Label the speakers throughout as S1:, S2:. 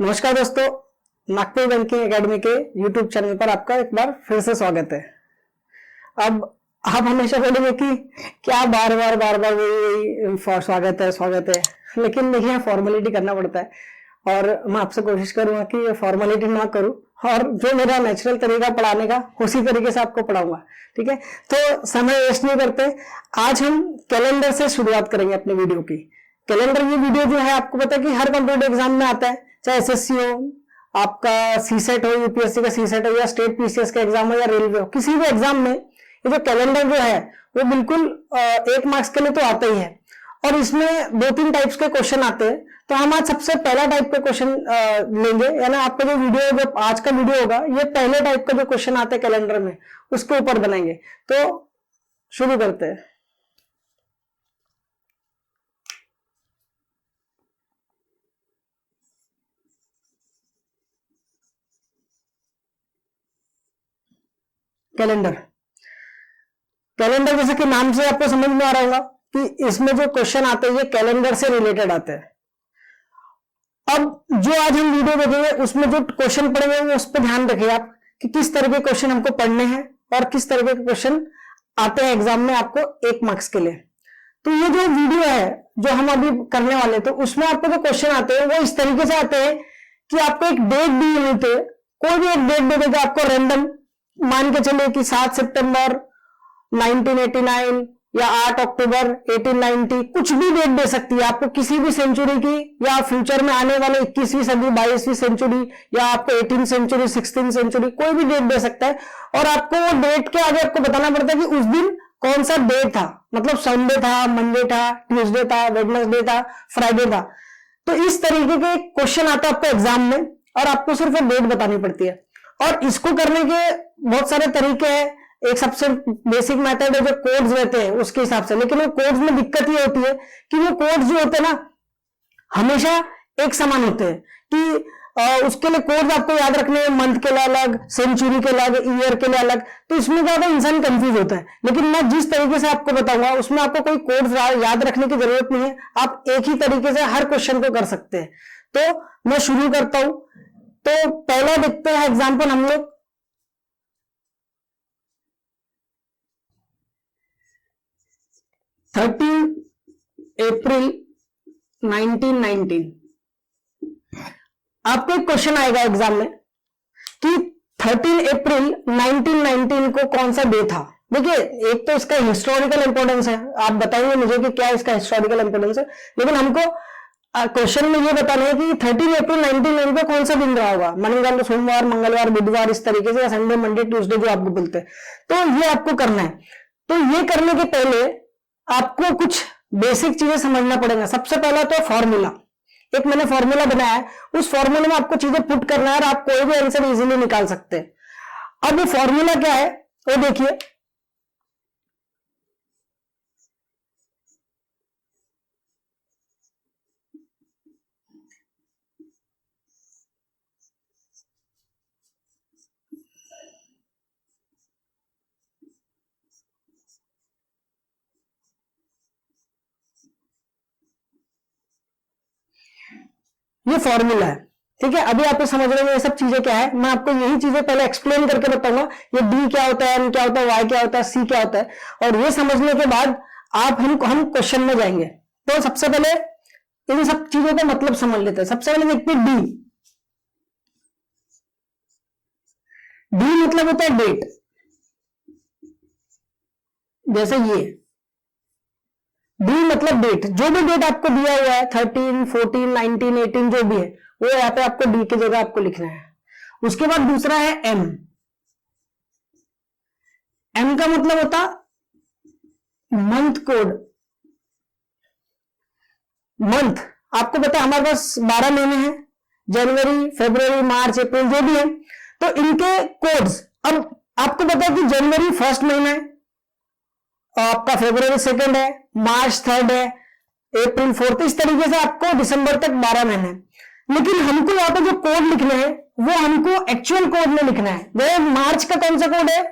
S1: नमस्कार दोस्तों, Nagpur banking academy के यूट्यूब चैनल पर आपका एक बार फिर से स्वागत है। अब आप हमेशा बोलेंगे कि क्या बार बार वही स्वागत है, लेकिन देखिए फॉर्मेलिटी करना पड़ता है और मैं आपसे कोशिश करूंगा कि फॉर्मेलिटी ना करूं और जो मेरा नेचुरल तरीका पढ़ाने का उसी तरीके से आपको पढ़ाऊंगा। ठीक है, तो समय वेस्ट नहीं करते, आज हम कैलेंडर से शुरुआत करेंगे अपने वीडियो की। कैलेंडर ये वीडियो जो है आपको पता है कि हर कॉम्पिटेटिव एग्जाम में आता है, चाहे एसएससी हो, आपका सीसेट हो, यूपीएससी का सीसेट हो, या स्टेट पीसीएस का एग्जाम हो, या रेलवे हो, किसी भी एग्जाम में ये जो कैलेंडर जो है वो बिल्कुल 1 मार्क्स के लिए तो आता ही है। और इसमें 2-3 टाइप्स के क्वेश्चन आते हैं, तो हम आज सबसे पहला टाइप का क्वेश्चन लेंगे, यानी आपका जो वीडियो जो आज का वीडियो होगा ये पहले टाइप का जो क्वेश्चन आता है कैलेंडर में उसके ऊपर बनाएंगे। तो शुरू करते हैं। कैलेंडर जैसे कि नाम से आपको समझ में आ रहा होगा कि इसमें जो क्वेश्चन आते हैं ये कैलेंडर से रिलेटेड आते हैं। अब जो आज हम वीडियो देखेंगे उसमें जो क्वेश्चन पढ़ेंगे वो उस पर ध्यान रखिए आप कि किस तरह के क्वेश्चन हमको पढ़ने हैं और किस तरह के क्वेश्चन आते हैं एग्जाम में आपको 1 मार्क्स के लिए। तो ये जो वीडियो है जो हम अभी करने वाले तो उसमें आपको जो क्वेश्चन आते हैं वो इस तरीके से आते हैं कि आपको एक डेट दी हुई थे, कोई भी एक डेट दे देगा आपको रैंडम, मान के चलिए कि 7 सितंबर 1989 या 8 अक्टूबर 1890, कुछ भी डेट दे सकती है आपको किसी भी सेंचुरी की, या फ्यूचर में आने वाले 21वीं सदी 22वीं सेंचुरी, या आपको 18th सेंचुरी 16th सेंचुरी, कोई भी डेट दे सकता है। और आपको वो डेट के आगे आपको बताना पड़ता है कि उस दिन कौन सा डे था, मतलब संडे था, मंडे था, ट्यूसडे था, वेडनेसडे था, फ्राइडे था। तो इस तरीके के क्वेश्चन आता है आपको एग्जाम में और आपको सिर्फ डेट बतानी पड़ती है। और इसको करने के बहुत सारे तरीके हैं, एक सबसे बेसिक मेथड है जो कोड्स रहते हैं उसके हिसाब से, लेकिन वो कोड्स में दिक्कत ये होती है कि वो कोड्स जो होते हैं ना हमेशा एक समान होते हैं कि उसके लिए कोड्स आपको याद रखने हैं, मंथ के लिए अलग, सेंचुरी के अलग, ईयर के लिए अलग, तो इसमें क्या होता है इंसान कंफ्यूज होता है। लेकिन मैं जिस तरीके से आपको बताऊंगा उसमें आपको कोई कोड्स याद रखने की जरूरत नहीं है, आप एक ही तरीके से हर क्वेश्चन को कर सकते हैं। तो मैं शुरू करता हूं। तो पहला देखते हैं एग्जाम्पल हम लोग। 13 अप्रैल 1919, आपको एक क्वेश्चन आएगा एग्जाम में कि 13 अप्रैल 1919 को कौन सा डे था। देखिए एक तो इसका हिस्टोरिकल इंपोर्टेंस है, आप बताइए मुझे कि क्या इसका हिस्टोरिकल इंपोर्टेंस है, लेकिन हमको क्वेश्चन में ये बताना है कि 13 अप्रैल 1919 को कौन सा दिन रहा होगा, मंगल, सोमवार, मंगलवार, बुधवार, इस तरीके से, या संडे, मंडे, ट्यूसडे जो आपको बोलते हैं। तो ये आपको करना है। तो ये करने के पहले आपको कुछ बेसिक चीजें समझना पड़ेगा। सबसे पहला तो फॉर्मूला, एक मैंने फॉर्मूला बनाया है, उस फॉर्मूले में आपको चीजें पुट करना है और आप कोई भी आंसर इजीली निकाल सकते हैं। अब ये फॉर्मूला क्या है वो देखिए, ये फॉर्मूला है। ठीक है, अभी आप समझ रहे हैं ये सब चीजें क्या है, मैं आपको यही चीजें पहले एक्सप्लेन करके बताऊंगा। ये डी क्या होता है, एन क्या होता है, वाई क्या होता है, सी क्या होता है, और ये समझने के बाद आप हम क्वेश्चन में जाएंगे। तो सबसे पहले इन सब चीजों का मतलब समझ लेते हैं। सबसे पहले देखते हैं डी। डी मतलब होता है डेट, जैसे ये डी मतलब डेट, जो भी डेट आपको दिया हुआ है 13, 14, 19, 18 जो भी है वो यहाँ पे आपको डी की जगह आपको लिखना है। उसके बाद दूसरा है एम। एम का मतलब होता मंथ कोड। मंथ आपको पता है हमारे पास 12 महीने हैं, जनवरी, फरवरी, मार्च, अप्रैल जो भी है, तो इनके कोड्स। अब आपको पता है कि जनवरी फर्स्ट महीना है, आपका फरवरी सेकंड है, मार्च थर्ड है, अप्रैल फोर्थ, इस तरीके से आपको दिसंबर तक 12 महीने। लेकिन हमको यहाँ पे जो कोड लिखना है वो हमको एक्चुअल कोड में लिखना है। वो मार्च का कौन सा कोड है,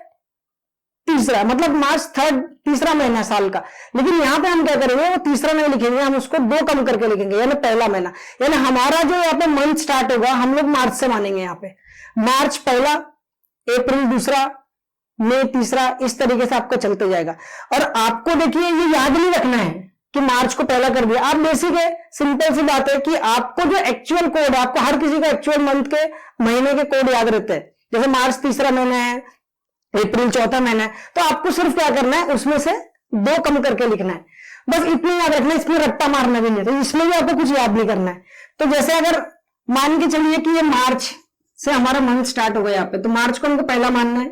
S1: तीसरा, मतलब मार्च थर्ड, तीसरा महीना साल का। लेकिन यहां पे हम क्या करेंगे, वो तीसरा नहीं लिखेंगे, हम उसको 2 कम करके लिखेंगे, यानी पहला महीना। यानी हमारा जो यहाँ पे मंथ स्टार्ट होगा, हम लोग मार्च से मानेंगे। यहाँ पे मार्च पहला, अप्रैल दूसरा, मई तीसरा, इस तरीके से आपका चलते जाएगा। और आपको देखिए ये याद नहीं रखना है कि मार्च को पहला कर दिया। आप बेसिक है, सिंपल सी बात है कि आपको जो एक्चुअल कोड, आपको हर किसी का एक्चुअल मंथ के महीने के कोड याद रहते हैं। जैसे मार्च तीसरा महीना है, अप्रैल चौथा महीना है, तो आपको सिर्फ क्या करना है, उसमें से 2 कम करके लिखना है, बस इतना याद रखना है। इसमें रट्टा मारना भी नहीं है, तो इसमें भी आपको कुछ याद नहीं करना है। तो जैसे अगर मान के चलिए कि ये मार्च से हमारा मंथ स्टार्ट होगा यहाँ पे, तो मार्च को हमको पहला मानना है,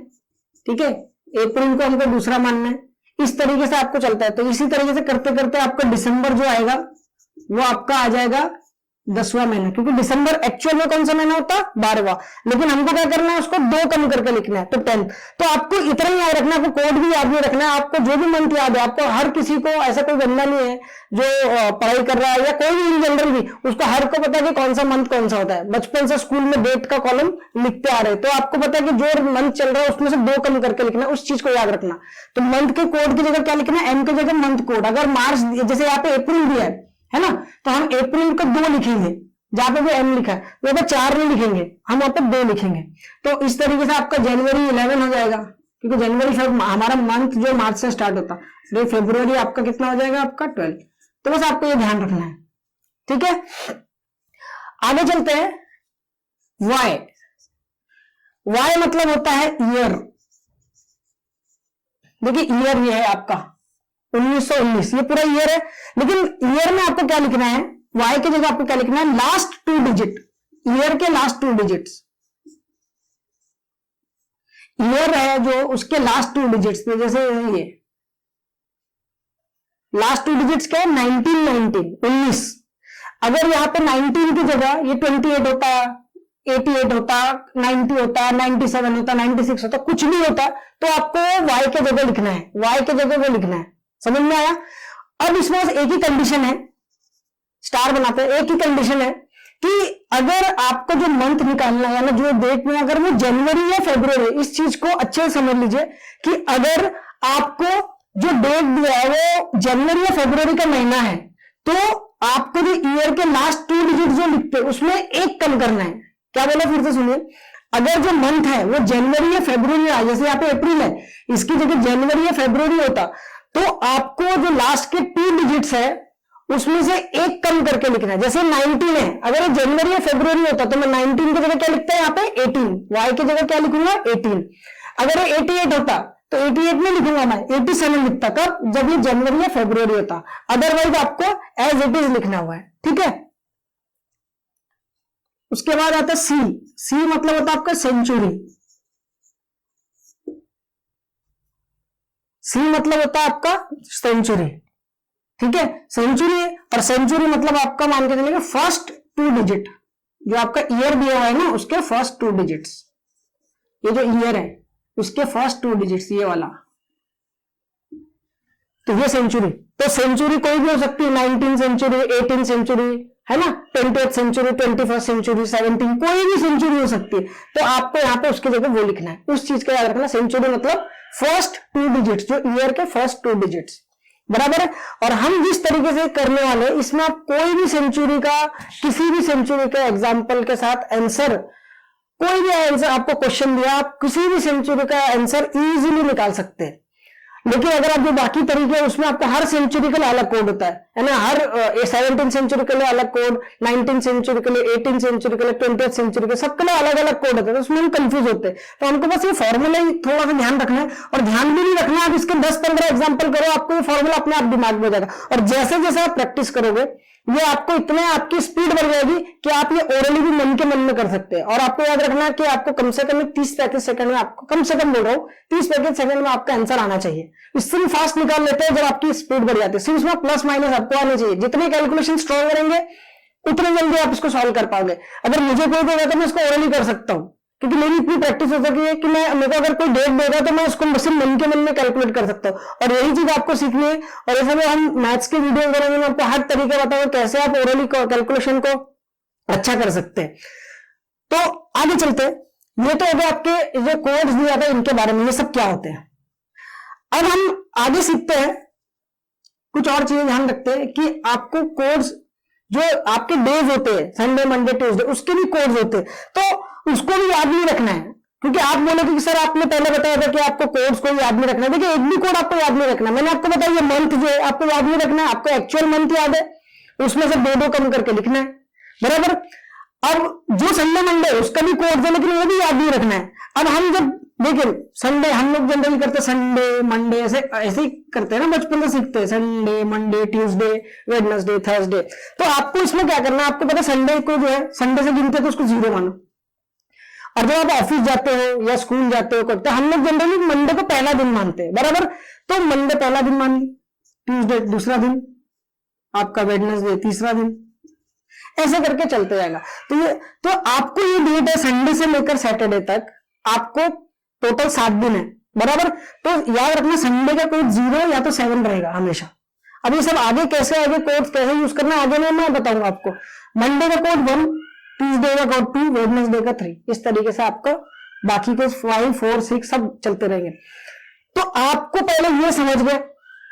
S1: ठीक है, अप्रैल को हमको दूसरा मानना है, इस तरीके से आपको चलता है। तो इसी तरीके से करते करते आपका दिसंबर जो आएगा वो आपका आ जाएगा 10वां महीना, क्योंकि दिसंबर एक्चुअल में कौन सा महीना होता है, 12वां। लेकिन हमको क्या करना है, उसको 2 कम करके लिखना है, तो 10। तो आपको इतना ही याद रखना है, आपको कोड भी याद नहीं रखना है, आपको जो भी मंथ याद है। आपको हर किसी को ऐसा कोई बंदा नहीं है जो पढ़ाई कर रहा है या कोई भी इन जनरल भी, उसको हर को पता है कि कौन सा मंथ कौन सा होता है। बचपन से स्कूल में डेट का कॉलम लिखते आ रहे, तो आपको पता है कि जो मंथ चल रहा है उसमें से 2 कम करके लिखना है, उस चीज को याद रखना। तो मंथ के कोड की जगह क्या लिखना है, एम की जगह मंथ कोड। अगर मार्च, जैसे यहाँ पे अप्रैल दिया है ना, तो हम अप्रैल को 2 लिखेंगे, जहां पे भी एम लिखा है वहां पे 4 नहीं लिखेंगे, हम वहां पे 2 लिखेंगे। तो इस तरीके से आपका जनवरी 11 हो जाएगा, क्योंकि जनवरी हमारा मंथ जो मार्च से स्टार्ट होता है। फरवरी आपका कितना हो जाएगा, आपका 12। तो बस आपको ये ध्यान रखना है, ठीक है। आगे चलते हैं, वाई। वाई मतलब होता है ईयर। देखिए ईयर ये है आपका 1919, ये पूरा ईयर है। लेकिन ईयर में आपको क्या लिखना है, वाई की जगह आपको क्या लिखना है, लास्ट 2 डिजिट, ईयर के लास्ट 2 डिजिट्स। ईयर है जो उसके लास्ट 2 डिजिट्स, जैसे ये लास्ट 2 डिजिट्स क्या है, 19 अगर यहां पे 19 की जगह ये 28 होता, 88 होता, 90 होता, 97 होता, 96 होता, कुछ भी होता, तो आपको वाई के जगह लिखना है, वाई के जगह वो लिखना है। समझ में आया। अब इसमें एक ही कंडीशन है, स्टार बनाते हैं, एक ही कंडीशन है कि अगर आपको जो मंथ निकालना है, यानी जो डेट में, अगर वो जनवरी या फरवरी, इस चीज को अच्छे से समझ लीजिए कि अगर आपको जो डेट दिया है वो जनवरी या फरवरी का महीना है, तो आपको जो ईयर के लास्ट 2 डिजिट जो लिखते हैं उसमें 1 कम करना है। क्या बोला, फिर से सुनिए। अगर जो मंथ है वो जनवरी या फरवरी में आए, जैसे यहाँ पे अप्रैल है, इसकी जगह जनवरी या फरवरी होता, तो आपको जो लास्ट के 2 डिजिट्स है उसमें से 1 कम करके लिखना है। जैसे 19 है, अगर ये जनवरी या फरवरी होता तो मैं 19 की जगह क्या लिखता है, यहाँ पे 18, वाई की जगह क्या लिखूंगा, 18। अगर ये 88 होता तो 88 में लिखूंगा मैं, 87 लिखता, कब, जब ये जनवरी या फरवरी होता। अदरवाइज आपको एज इट इज लिखना हुआ है, ठीक है। उसके बाद आता है सी। सी मतलब होता है आपका सेंचुरी। सी मतलब होता है आपका सेंचुरी, ठीक है, सेंचुरी। और सेंचुरी मतलब आपका मान के चलिएगा फर्स्ट 2 डिजिट, जो आपका ईयर दिया हुआ है ना उसके फर्स्ट 2 डिजिट्स, ये जो ईयर है उसके फर्स्ट 2 डिजिट्स, ये वाला, तो ये सेंचुरी। तो सेंचुरी कोई भी हो सकती है, 19 सेंचुरी, 18 सेंचुरी, है ना, 20th सेंचुरी, 21st सेंचुरी, 17, कोई भी सेंचुरी हो सकती है। तो आपको यहाँ पे उसकी जगह वो लिखना है, उस चीज का याद रखना। सेंचुरी मतलब फर्स्ट 2 डिजिट्स, जो ईयर के फर्स्ट 2 डिजिट्स, बराबर है। और हम जिस तरीके से करने वाले, इसमें आप कोई भी सेंचुरी का, किसी भी सेंचुरी के एग्जाम्पल के साथ आंसर, कोई भी आंसर आपको क्वेश्चन दिया, आप किसी भी सेंचुरी का आंसर इजीली निकाल सकते हैं। लेकिन अगर आप जो बाकी तरीके हैं उसमें आपको हर सेंचुरी के लिए अलग कोड होता है ना, हर 17 सेंचुरी के लिए अलग कोड, 19 सेंचुरी के लिए, 18 सेंचुरी के लिए, 20th सेंचुरी के, सबके लिए अलग अलग कोड होते हैं, तो उसमें हम कंफ्यूज होते हैं। तो हमको बस ये फॉर्मूला ही थोड़ा सा ध्यान रखना है, और ध्यान भी नहीं रखना है, आप इसके 10-15 एग्जाम्पल करो, आपको ये फॉर्मूला अपने आप दिमाग में हो जाएगा। और जैसे जैसे आप प्रैक्टिस करोगे, ये आपको इतने, आपकी स्पीड बढ़ जाएगी कि आप ये ओरली भी मन के मन में कर सकते हैं। और आपको याद रखना है कि आपको कम से कम 30-35 सेकंड में, आपको कम से कम बोल रहा हूँ 30-35 सेकंड में आपका आंसर आना चाहिए। इससे भी फास्ट निकाल लेते हैं जब आपकी स्पीड बढ़ जाती है। सिर्फ इसमें प्लस माइनस आपको आने चाहिए, जितने कैलकुलेशन स्ट्रॉन्ग करेंगे उतने जल्दी आप इसको सॉल्व कर पाओगे। अगर मुझे कोई देगा तो मैं इसको ओरली कर सकता हूँ, क्योंकि मेरी इतनी प्रैक्टिस हो सकी है कि मेरे को अगर कोई डेट देगा तो मैं उसको सिर्फ मन के मन में कैलकुलेट कर सकता हूँ। और यही चीज आपको सीखनी है। और ऐसे में हम मैथ्स के वीडियो करेंगे, मैं आपको हर तरीके बताऊंगा कैसे आप ओरली कैलकुलेशन को अच्छा कर सकते हैं। तो आगे चलते हैं। ये तो अगर आपके जो कोड्स दिया था इनके बारे में, ये सब क्या होते हैं। अब हम आगे सीखते हैं, कुछ और चीजें ध्यान रखते हैं कि आपको कोड्स जो आपके डेज होते हैं, संडे मंडे ट्यूसडे, उसके भी कोड्स होते हैं, तो उसको भी याद नहीं रखना है। क्योंकि आप बोलोगे कि सर आपने पहले बताया था कि आपको कोड्स को याद नहीं रखना है। देखिए, एक भी कोड आपको याद नहीं रखना। मैंने आपको बताया ये मंथ जो है आपको याद नहीं रखना है, आपको एक्चुअल मंथ याद है, उसमें से दो कम करके लिखना है, बराबर। अब जो संडे मंडे उसका भी कोड है, लेकिन वो भी याद नहीं रखना है। अब हम जब देखिए संडे, हम लोग जनरली करते हैं संडे मंडे, ऐसे ही करते हैं ना, बचपन से सीखते हैं Sunday Monday Tuesday Wednesday Thursday. तो आपको इसमें क्या करना है, आपको पता संडे को जो है संडे से गिनते हैं तो उसको 0 मानो, और जब आप ऑफिस जाते हो या स्कूल जाते हो करते, हम लोग जनरली मंडे को पहला दिन मानते हैं, बराबर। तो मंडे पहला दिन मान ली, ट्यूसडे दूसरा दिन, आपका वेडनेसडे तीसरा दिन, ऐसे करके चलते जाएगा। तो आपको ये डेट है संडे से लेकर सैटरडे तक, आपको टोटल 7 दिन है, बराबर। तो याद रखना संडे का कोड 0 या तो 7 रहेगा हमेशा। अब ये सब आगे कैसे, आगे कोड कैसे यूज करना है आगे मैं बताऊंगा आपको। मंडे का कोड 1, ट्यूसडे का कोड 2, वेडनेसडे का 3, इस तरीके से आपका बाकी के 5, 4, 6 सब चलते रहेंगे। तो आपको पहले ये समझ गए,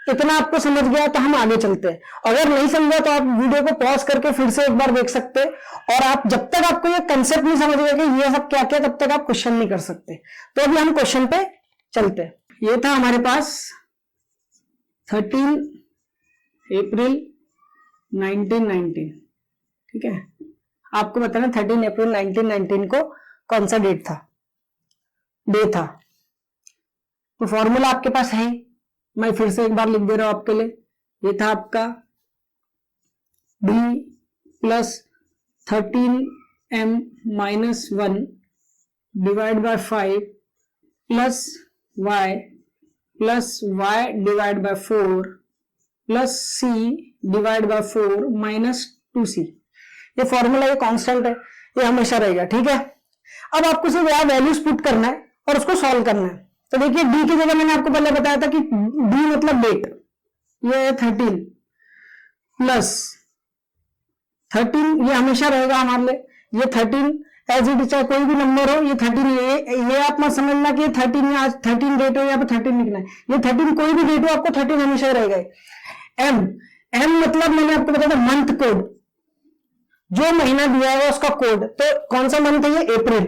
S1: इतना आपको समझ गया तो हम आगे चलते हैं। अगर नहीं समझा तो आप वीडियो को पॉज करके फिर से एक बार देख सकते हैं, और आप जब तक आपको ये कंसेप्ट नहीं समझ गए कि ये सब क्या क्या, तब तक आप क्वेश्चन नहीं कर सकते। तो अभी हम क्वेश्चन पे चलते हैं। ये था हमारे पास 13 अप्रैल 1919, ठीक है। आपको बताना 13 अप्रैल 1919 को कौन सा डेट था, डे था। तो फॉर्मूला आपके पास है, मैं फिर से एक बार लिख दे रहा हूं आपके लिए। ये था आपका d plus 13m minus 1 divide by 5 plus y divide by 4 plus c divide by 4 minus 2c। ये फॉर्मूला, ये कांस्टेंट है, ये हमेशा रहेगा, ठीक है। अब आपको सिर्फ यहां वैल्यूज पुट करना है और उसको सॉल्व करना है। तो देखिए डी की जगह मैंने आपको पहले बताया था कि डी मतलब डेट, ये है 13 प्लस 13, ये हमेशा रहेगा हमारे लिए, ये 13 एज इट, चाहे कोई भी नंबर हो, ये 13, ये आप मत समझना कि 13 आज 13 डेट हो, यहाँ पे 13 लिखना है, ये 13 कोई भी डेट हो, आपको 13 हमेशा रहेगा। एम मतलब मैंने आपको बताया था मंथ कोड, जो महीना दिया है उसका कोड। तो कौन सा मंथ है ये, अप्रैल।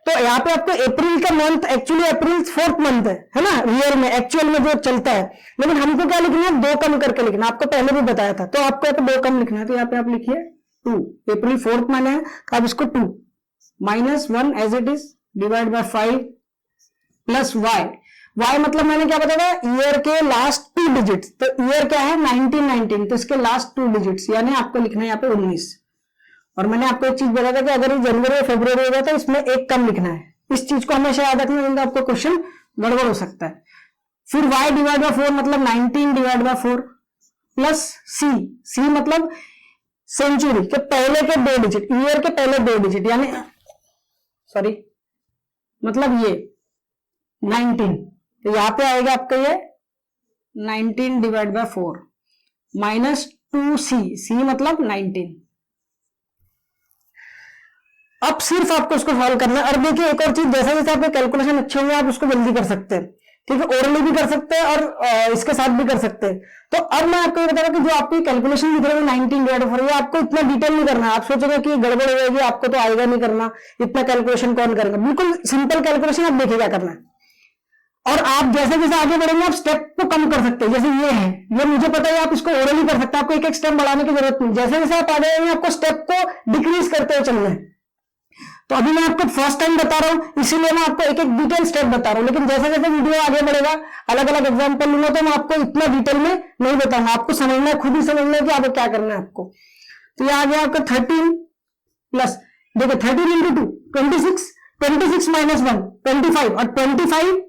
S1: तो यहाँ पे आपको अप्रैल का मंथ, एक्चुअली अप्रैल 4th मंथ है ना, रियल में एक्चुअल में जो चलता है, लेकिन हमको क्या लिखना है, 2 कम करके लिखना। आपको पहले भी बताया था, तो आपको यहाँ पे 2 कम लिखना है। तो यहाँ पे आप लिखिए 2, अप्रैल 4th माने है, तो आप इसको 2 minus 1 as it is divide by 5 plus y मतलब मैंने क्या बताया था, ईयर के लास्ट 2 डिजिट्स। तो ईयर क्या है 1919, तो इसके लास्ट 2 डिजिट्स, यानी आपको लिखना है यहाँ पे 19। और मैंने आपको एक चीज बताया था कि अगर ये जनवरी या फरवरी होगा तो इसमें 1 कम लिखना है। इस चीज को हमेशा याद रखना, नहीं तो आपको क्वेश्चन गड़बड़ हो सकता है। फिर y डिवाइड बाय 4 मतलब 19 डिवाइड बाय 4 प्लस c मतलब सेंचुरी के पहले के 2 डिजिट, ईयर के पहले 2 डिजिट, यानी सॉरी मतलब ये 19। तो यहां पे आएगा आपका ये 19 डिवाइड बाय 4 माइनस 2c मतलब 19। अब सिर्फ आपको उसको सॉल्व करना है। और देखिए एक और चीज, जैसा जैसे आपके कैलकुलेशन अच्छे होंगे आप उसको जल्दी कर सकते हैं, ठीक है। ओरली भी कर सकते हैं और इसके साथ भी कर सकते हैं। तो अब मैं आपको ये बता रहा हूं कि जो आपकी कैलकुलेशन दिख रहा है 19 डिवाइड बाय 4, ये आपको इतना डिटेल नहीं करना है। आप सोचेंगे कि गड़बड़ हो जाएगी, आपको तो आएगा नहीं करना, इतना कैलकुलेशन कौन करेगा। बिल्कुल सिंपल कैलकुलेशन, आप देखिए क्या करना है। और आप जैसे जैसे आगे बढ़ेंगे आप स्टेप को कम कर सकते हैं। जैसे ये है, ये मुझे पता है, आप इसको ओरली कर सकते हैं, आपको एक एक स्टेप बढ़ाने की जरूरत नहीं। जैसे जैसे आप आगे जाएंगे आपको स्टेप को डिक्रीज करते हुए चलना है। तो अभी मैं आपको फर्स्ट टाइम बता रहा हूं, इसीलिए मैं आपको एक एक डिटेल स्टेप बता रहा हूं। लेकिन जैसे जैसे वीडियो आगे बढ़ेगा, अलग अलग एग्जांपल लूंगा, तो मैं आपको इतना डिटेल में नहीं बताऊंगा। आपको समझना है, खुद ही समझना है कि आपको क्या करना है आपको। तो ये आ गया आपका 13 प्लस, देखिए 13 इंटू 2 26, 26 माइनस 1 25, और 25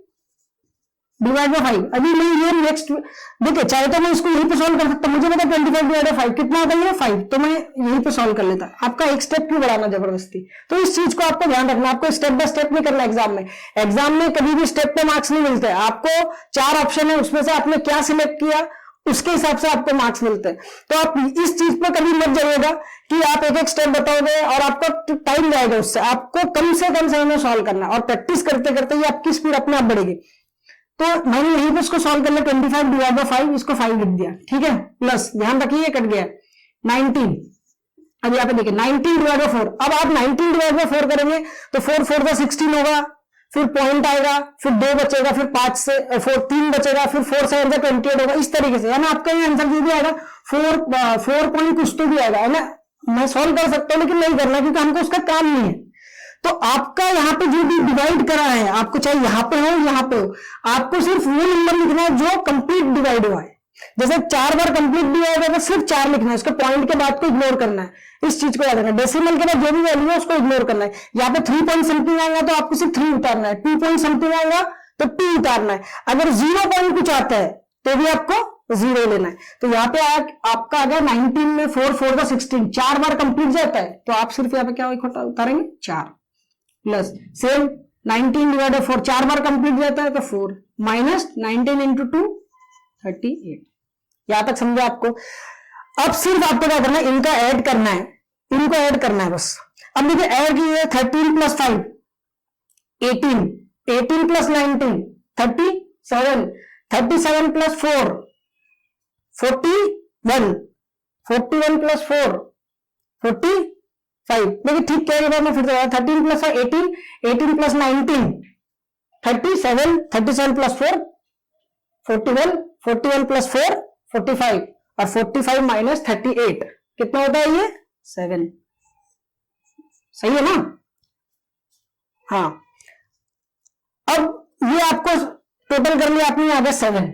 S1: डिवाइड बाय 5। अभी मैं ये नेक्स्ट देखिए, चाहे तो मैं इसको यहीं पे सॉल्व कर सकता, मुझे पता 25 डिवाइड बाय 5 कितना आता है 5, तो मैं यहीं पे सॉल्व कर लेता। आपका एक स्टेप क्यों बढ़ाना जबरदस्ती। तो इस चीज को आपको ध्यान रखना, आपको स्टेप बाय स्टेप नहीं करना। एग्जाम में कभी भी स्टेप पे मार्क्स नहीं मिलते। आपको 4 ऑप्शन है, उसमें से आपने क्या सिलेक्ट किया उसके हिसाब से आपको मार्क्स मिलते हैं। तो आप इस चीज पर कभी मत जाइएगा कि आप एक एक स्टेप बताओगे और आपका टाइम जाएगा उससे। आपको कम से कम समय में सॉल्व करना, और प्रैक्टिस करते करते ही आपकी स्पीड अपने आप बढ़ेगी। तो मैंने यहीं पे इसको सॉल्व कर लिया, 25 डिवाइड बाय 5, इसको 5 लिख दिया, ठीक है, प्लस ध्यान रखिए कट गया 19। अब यहाँ पे देखिए 19 डिवाइड बाय 4, अब आप 19 डिवाइड बाय 4 करेंगे तो 4 4 का 16 होगा, फिर पॉइंट आएगा, फिर 2 बचेगा, फिर 5 से 3 बचेगा, फिर 4 7 का 28 होगा, इस तरीके से। यानी आपका ये आंसर जो भी आएगा 4 पॉइंट कुछ तो भी आएगा, है ना। मैं सॉल्व कर सकता हूं लेकिन नहीं करना क्योंकि हमको उसका काम नहीं है। तो आपका यहाँ पे जो भी डिवाइड करा है, आपको चाहे यहाँ पे हो यहाँ पे हो, आपको सिर्फ वो नंबर लिखना है जो कंप्लीट डिवाइड हुआ है। जैसे 4 बार कंप्लीट डिवाइड होगा, सिर्फ 4 लिखना है, उसके पॉइंट के बाद को इग्नोर करना है, इस चीज को याद रखना है। डेसिमल के बाद जो भी वैल्यू है उसको इग्नोर करना है। यहाँ पे 3 पॉइंट समथिंग आएगा तो आपको सिर्फ 3 उतारना है, 2 पॉइंट समथिंग आएगा तो 2 उतारना है। अगर 0 पॉइंट कुछ आता है तो भी आपको 0 लेना है। तो यहाँ पे आपका अगर 19 में 4 4 का 16 4 बार कंप्लीट जाता है तो आप सिर्फ यहाँ पे क्या उतारेंगे 4, plus same 19 divide by 4 4 bar complete जाता है तो 4, माइनस 19 इंटू 2 38। यहां तक समझे आपको। अब सिर्फ आपको क्या करना है, इनका ऐड करना है, इनको ऐड करना है बस। अब देखिए ऐड कीजिए 13 प्लस 5 18, 18 प्लस 19 37, 37 प्लस 4 41, 41 प्लस 4 45। देखिए ठीक क्या है, मैं फिर से 13 प्लस 18, 18 प्लस 19 37, 37 प्लस 4 41, 41 प्लस 4 45 और 45 माइनस 38 कितना होता है ये 7। सही है ना। हाँ, अब ये आपको टोटल कर लिया आपने, आ गया 7।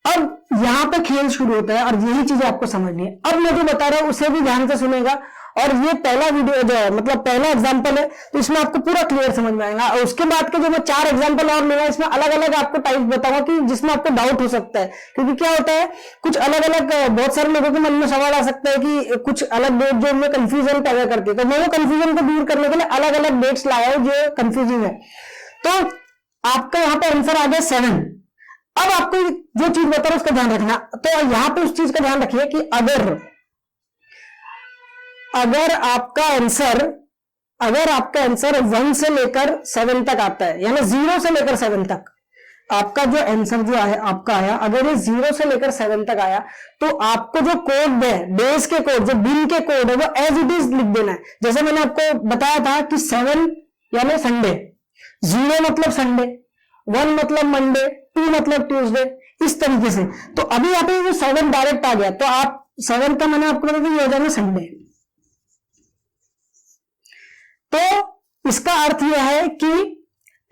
S1: अब यहां पे खेल शुरू होता है और यही चीज आपको समझनी है। अब मैं जो बता रहा हूं उसे भी ध्यान से सुनेगा, और ये पहला वीडियो जो है मतलब पहला एग्जांपल है तो इसमें आपको पूरा क्लियर समझ में आएगा। और उसके बाद के जो मैं 4 एग्जांपल और लूंगा इसमें अलग अलग आपको टाइप बताऊंगा कि जिसमें आपको डाउट हो सकता है। क्योंकि क्या होता है, कुछ अलग अलग बहुत सारे लोगों के मन में सवाल आ सकता है कि कुछ अलग डेट जो उनमें कंफ्यूजन पैदा करती है, तो मैं वो कंफ्यूजन को दूर करने के लिए अलग अलग डेट्स लाया हूं जो कंफ्यूजिंग है। तो आपका यहाँ पे आंसर आ गया 7। अब आपको जो चीज बता रहा हूं उसका ध्यान रखना। तो यहां पे उस चीज का ध्यान रखिए कि अगर आपका आंसर 1 से लेकर 7 तक आता है, यानी 0 से लेकर 7 तक आपका जो आंसर जो है आपका आया, अगर ये 0 से लेकर 7 तक आया तो आपको जो कोड है, डेज के कोड, जो दिन के कोड है, वो एज इट इज लिख देना है। जैसे मैंने आपको बताया था कि 7 यानी संडे, 0 मतलब संडे, 1 मतलब मंडे, 2 मतलब ट्यूसडे, इस तरीके से। तो अभी यहाँ पे 7 डायरेक्ट आ गया तो आप 7 का मैंने आपको बताया ये हो जाएगा संडे। तो इसका अर्थ यह है कि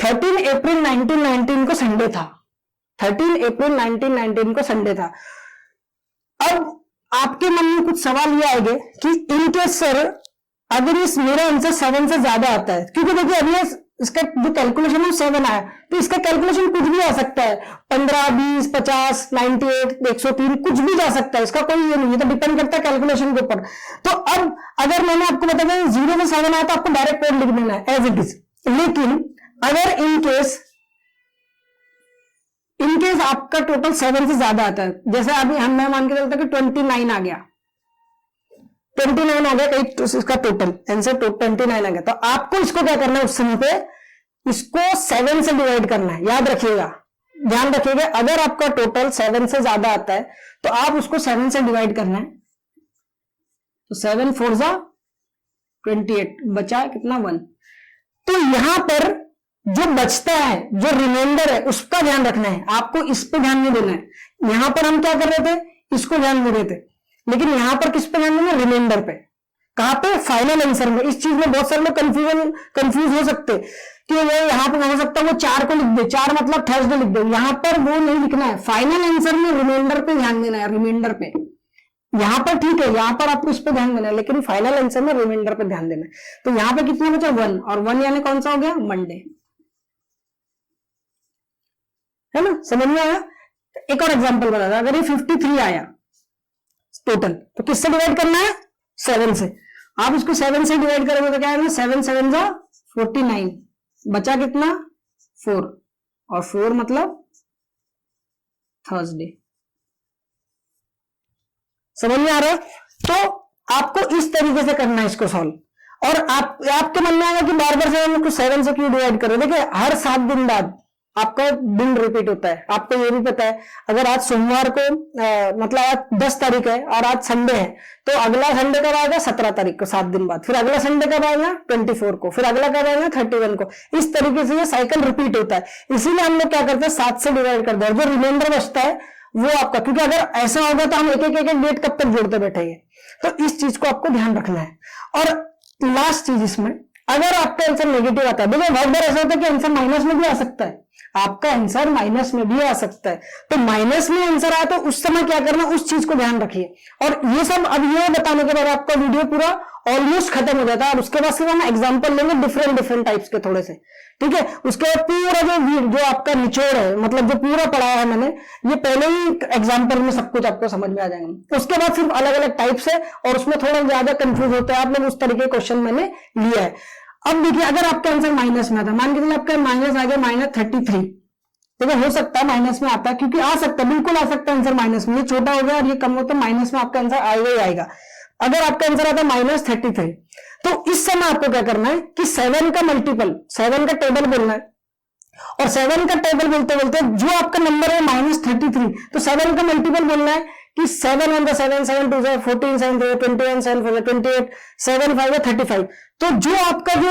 S1: 13 अप्रैल 1919 को संडे था, 13 अप्रैल 1919 को संडे था। अब आपके मन में कुछ सवाल ये आएंगे कि इनकेस सर अगर इस मेरा आंसर 7 से ज्यादा आता है, क्योंकि देखिए अभी इसका जो कैलकुलेशन है 7 आया, तो इसका कैलकुलेशन कुछ भी आ सकता है, 15, 20, 50, 98, 103 कुछ भी जा सकता है, इसका कोई ये नहीं है, तो डिपेंड करता है कैलकुलेशन के ऊपर। तो अब अगर मैंने आपको बताया 0 से 7 आया तो आपको डायरेक्ट कोड लिख देना है एज इट इज। लेकिन अगर इनकेस आपका टोटल 7 से ज्यादा आता है, जैसे अभी हम मैं मान के चलता कि 29 आ गया, 29 आ गया कहीं इसका टोटल आंसर 29 आ गया, तो आपको इसको क्या करना है उस समय पे, इसको 7 से डिवाइड करना है। याद रखिएगा, ध्यान रखिएगा, अगर आपका टोटल 7 से ज्यादा आता है तो आप उसको 7 से डिवाइड करना है। तो 7 4 जा 28, बचा कितना 1। तो यहां पर जो बचता है, जो रिमाइंडर है, उसका ध्यान रखना है, आपको इस पे ध्यान नहीं देना है। यहां पर हम क्या कर रहे थे, इसको ध्यान दे रहे थे, लेकिन यहां पर किस पे ध्यान देना, रिमाइंडर पे। कहां पे, फाइनल आंसर में। इस चीज में बहुत सारे लोग कंफ्यूज हो सकते कि वो यहां पर हो सकता है वो 4 को लिख दे, 4 मतलब थर्सडे लिख दे, यहां पर वो नहीं लिखना है। फाइनल आंसर में रिमाइंडर पे ध्यान देना है, रिमाइंडर पे। यहां पर ठीक है, यहां पर आपको इस पे ध्यान देना है, लेकिन फाइनल आंसर में रिमाइंडर पे ध्यान देना है। तो यहां पे कितना बचा 1, और 1 यानी कौन सा हो गया, मंडे, है ना, समझ में आया। एक और एग्जांपल बता था, अगर ये 53 आया टोटल तो किससे डिवाइड करना है, 7 से। आप इसको 7 से डिवाइड करोगे तो क्या है, 7 7 जा 49, बचा कितना 4, और 4 मतलब थर्सडे। समझ में आ रहा है। तो आपको इस तरीके से करना है इसको सॉल्व। और आपके मन में आएगा कि बार बार से 7 से क्यों डिवाइड करो। देखिए हर 7 दिन बाद आपका दिन रिपीट होता है। आपको ये भी पता है, अगर आज सोमवार को मतलब आज 10 तारीख है और आज संडे है, तो अगला संडे कब आएगा? 17 तारीख को, 7 दिन बाद। फिर अगला संडे कब आएगा? 24 को। फिर अगला कब आएगा? 31 को। इस तरीके से ये साइकिल रिपीट होता है। इसीलिए हम लोग क्या करते हैं, 7 से डिवाइड कर दो, जो रिमाइंडर बचता है वो आपका, क्योंकि अगर ऐसा होगा तो हम एक एक डेट कब तक जोड़ते बैठेंगे। तो इस चीज को आपको ध्यान रखना है। और लास्ट चीज इसमें, अगर आपका आंसर नेगेटिव आता है, देखो बहुत बार ऐसा होता है कि आंसर माइनस में भी आ सकता है, आपका आंसर माइनस में भी आ सकता है। तो माइनस में आंसर आया तो उस समय क्या करना, उस चीज को ध्यान रखिए। और ये सब अब ये बताने के बाद आपका वीडियो पूरा ऑलमोस्ट खत्म हो जाता है। और उसके बाद सिर्फ हम एग्जांपल लेंगे डिफरेंट टाइप्स के थोड़े से, ठीक है। उसके बाद पूरा जो आपका निचोड़ है, मतलब जो पूरा पढ़ाया है मैंने, ये पहले ही एग्जांपल में सब कुछ आपको समझ में आ जाएगा। उसके बाद सिर्फ अलग अलग टाइप्स है और उसमें थोड़ा ज्यादा कंफ्यूज होता है आप लोग, उस तरीके क्वेश्चन मैंने लिया है। अब देखिए, अगर आपका आंसर माइनस में आता, मान के चलिए आपका माइनस आ गया -33, देखो हो सकता है माइनस में आता है, क्योंकि आ सकता है, बिल्कुल आ सकता है आंसर माइनस में। ये छोटा हो गया और ये कम हो, तो माइनस में आपका आंसर आएगा ही आएगा। अगर आपका आंसर आता है -33, तो इस समय आपको क्या करना है कि 7 का मल्टीपल, 7 का टेबल बोलना है। और 7 का टेबल बोलते बोलते जो आपका नंबर है -33, तो 7 का मल्टीपल बोलना है कि 7 1 7 7 2 14 7 21 7 4 28 7 5 35। तो जो आपका जो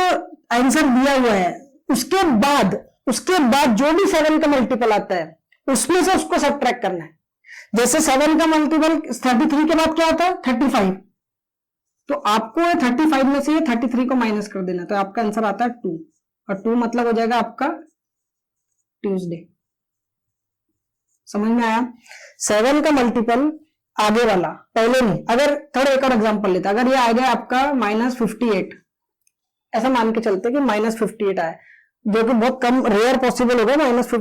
S1: आंसर दिया हुआ है उसके बाद जो भी 7 का मल्टीपल आता है उसमें से उसको सबट्रैक्ट करना है। जैसे 7 का मल्टीपल 33 के बाद क्या आता है? 35। तो आपको 35 में से 33 को माइनस कर देना, तो आपका आंसर आता है 2, और 2 मतलब हो जाएगा आपका ट्यूसडे। समझ में आया? 7 का मल्टीपल आगे वाला, पहले नहीं। अगर थोड़ा एक और एग्जांपल लेते, अगर ये आ गया आपका -58, ऐसा मान के चलते कि -58 आया, जो कि बहुत कम, रेयर पॉसिबल होगा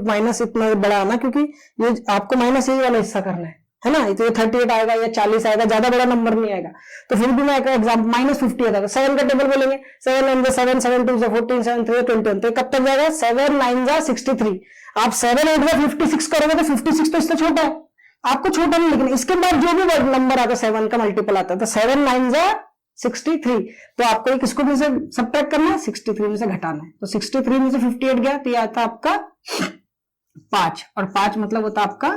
S1: माइनस इतना बड़ा आना, क्योंकि ये आपको माइनस यही वाला हिस्सा करना है ना। तो ये 38 आएगा या 40 आएगा, ज्यादा बड़ा नंबर नहीं आएगा। तो फिर भी मैं एग्जाम्पल -58 आएगा, 7 का टेबल बोलेंगे, 7 9 7 7 2 14 7 3 21, तो कब तक जाएगा? 7 9 63। आप 7 8 56 करोगे तो 56 तो इससे छोटा है, आपको छोटा नहीं। लेकिन इसके बाद जो भी नंबर आता है 7 का मल्टीपल आता है, तो 7 9 63, तो आपको किसको में से सबट्रैक्ट करना है? 63 में से घटाना है। तो 63 में से 58 गया, तो ये आता आपका 5, और 5 मतलब होता आपका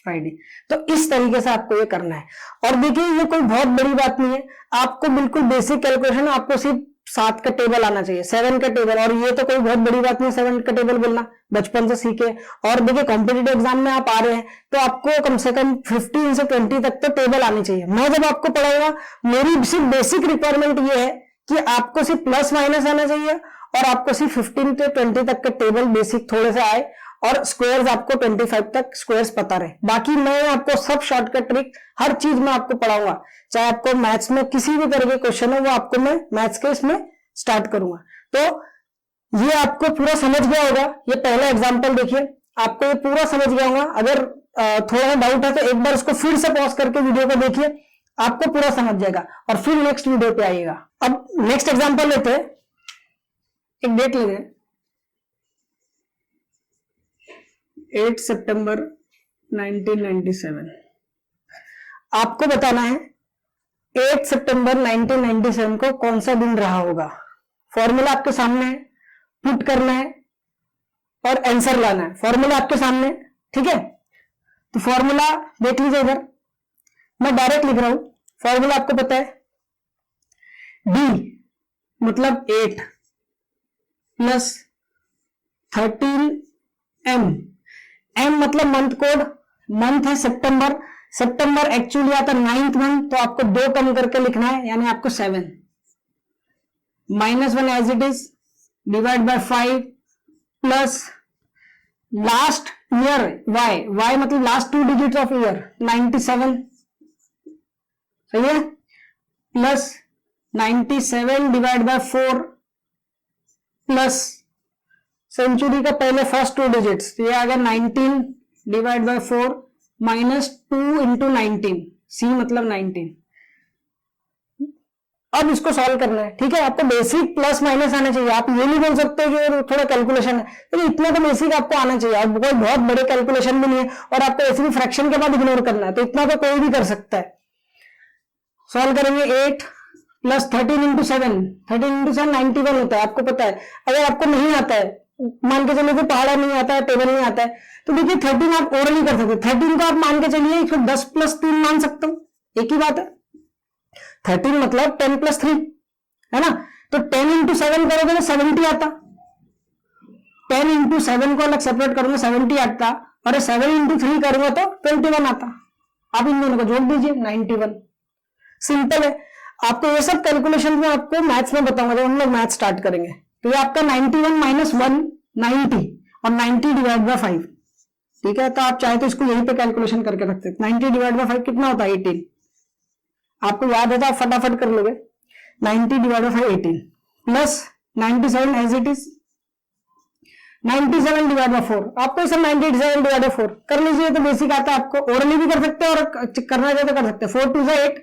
S1: फ्राइडे। तो इस तरीके से आपको ये करना है। और देखिए, ये कोई बहुत बड़ी बात नहीं है, आपको बिल्कुल बेसिक कैलकुलेशन, आपको सिर्फ 7 का टेबल आना चाहिए, 7 का टेबल। और ये तो कोई बहुत बड़ी बात नहीं, 7 का टेबल बोलना बचपन से सीखे। और देखिए, कॉम्पिटिटिव एग्जाम में आप आ रहे हैं तो आपको कम से कम 15 से 20 तक तो टेबल आनी चाहिए। मैं जब आपको पढ़ाऊंगा, मेरी सिर्फ बेसिक रिक्वायरमेंट ये है कि आपको सिर्फ प्लस माइनस आना चाहिए, और आपको सिर्फ 15 से 20 तक के टेबल बेसिक थोड़े से आए, और स्क्वायर्स आपको 25 तक स्क्वायर्स पता रहे। बाकी मैं आपको सब शॉर्टकट ट्रिक, हर चीज में आपको पढ़ाऊंगा। चाहे आपको मैथ्स में किसी भी तरह के क्वेश्चन हो, वो आपको मैं मैथ्स के इसमें स्टार्ट करूंगा। तो ये आपको पूरा समझ गया होगा। ये पहला एग्जाम्पल देखिए, आपको ये पूरा समझ गया होगा। अगर थोड़ा डाउट है तो एक बार उसको फिर से पॉज करके वीडियो को देखिए, आपको पूरा समझ जाएगा, और फिर नेक्स्ट वीडियो पे आइएगा। अब नेक्स्ट एग्जाम्पल लेते हैं, एक डेट ले लें, 8 सितंबर 1997। आपको बताना है 8 सितंबर 1997 को कौन सा दिन रहा होगा। फॉर्मूला आपके सामने है, पुट करना है और आंसर लाना है। फॉर्मूला आपके सामने, ठीक है। तो फॉर्मूला देख लीजिए इधर, मैं डायरेक्ट लिख रहा हूं। फॉर्मूला आपको पता है, डी मतलब 8 प्लस 13m, एम मतलब मंथ कोड, मंथ है सितंबर, सितंबर एक्चुअली आता 9th मंथ, तो आपको 2 कम करके लिखना है, यानी आपको 7, -1 as it is, divide by 5, plus last year Y, Y मतलब लास्ट 2 डिजिट ऑफ ईयर 97, सही है, plus 97 divide by 4, plus century का पहले फर्स्ट 2 डिजिट्स, ये आ गया 19 divide by 4 minus 2 into 19, C मतलब 19। अब इसको सॉल्व करना है, ठीक है। आपको बेसिक प्लस माइनस आना चाहिए। आप ये नहीं बोल सकते कि थोड़ा कैलकुलेशन है, तो इतना तो बेसिक आपको आना चाहिए। आप कोई बहुत बड़े कैलकुलेशन भी नहीं है, और आपको ऐसे भी फ्रैक्शन के बाद इग्नोर करना है, तो इतना तो कोई भी कर सकता है। सॉल्व करेंगे 8 प्लस 13 इंटू 7, 13 इंटू 7 91 होता है, आपको पता है। अगर आपको नहीं आता है मान के चलिए कि पहाड़ा नहीं आता है, टेबल नहीं आता है, तो देखिए 13 आप ओरली कर सकते, 13 को आप मान के चलिए 10 + 3 मान सकते हो, एक ही बात है। 13 मतलब 10 + 3 है ना, तो 10 × 7 करोगे तो 70 आता, 10 × 7 को अलग सेपरेट करूंगा 70 आता, और 7 × 3 करूंगा तो 21 आता। आप इन दोनों को जोड़ दीजिए 91। सिंपल है। आपको ये सब कैलकुलेशन में आपको मैथ्स में बताऊंगा जब हम लोग मैथ स्टार्ट करेंगे। तो ये आपका 91 - 1 90 और 90 / 5, ठीक है। तो आप चाहे तो इसको यहीं पे कैलकुलेशन करके रख सकते। 90 / 5 कितना होता है 18, आपको याद है तो आप फटाफट कर लोगे। 90 / 5 18 प्लस 97 एज इट इज 97 / 4, आपको इसे 97 / 4 कर लीजिए तो बेसिक आता है आपको। ओरली भी कर सकते हैं और करना चाहे तो कर सकते हैं। 4 × 2 = 8,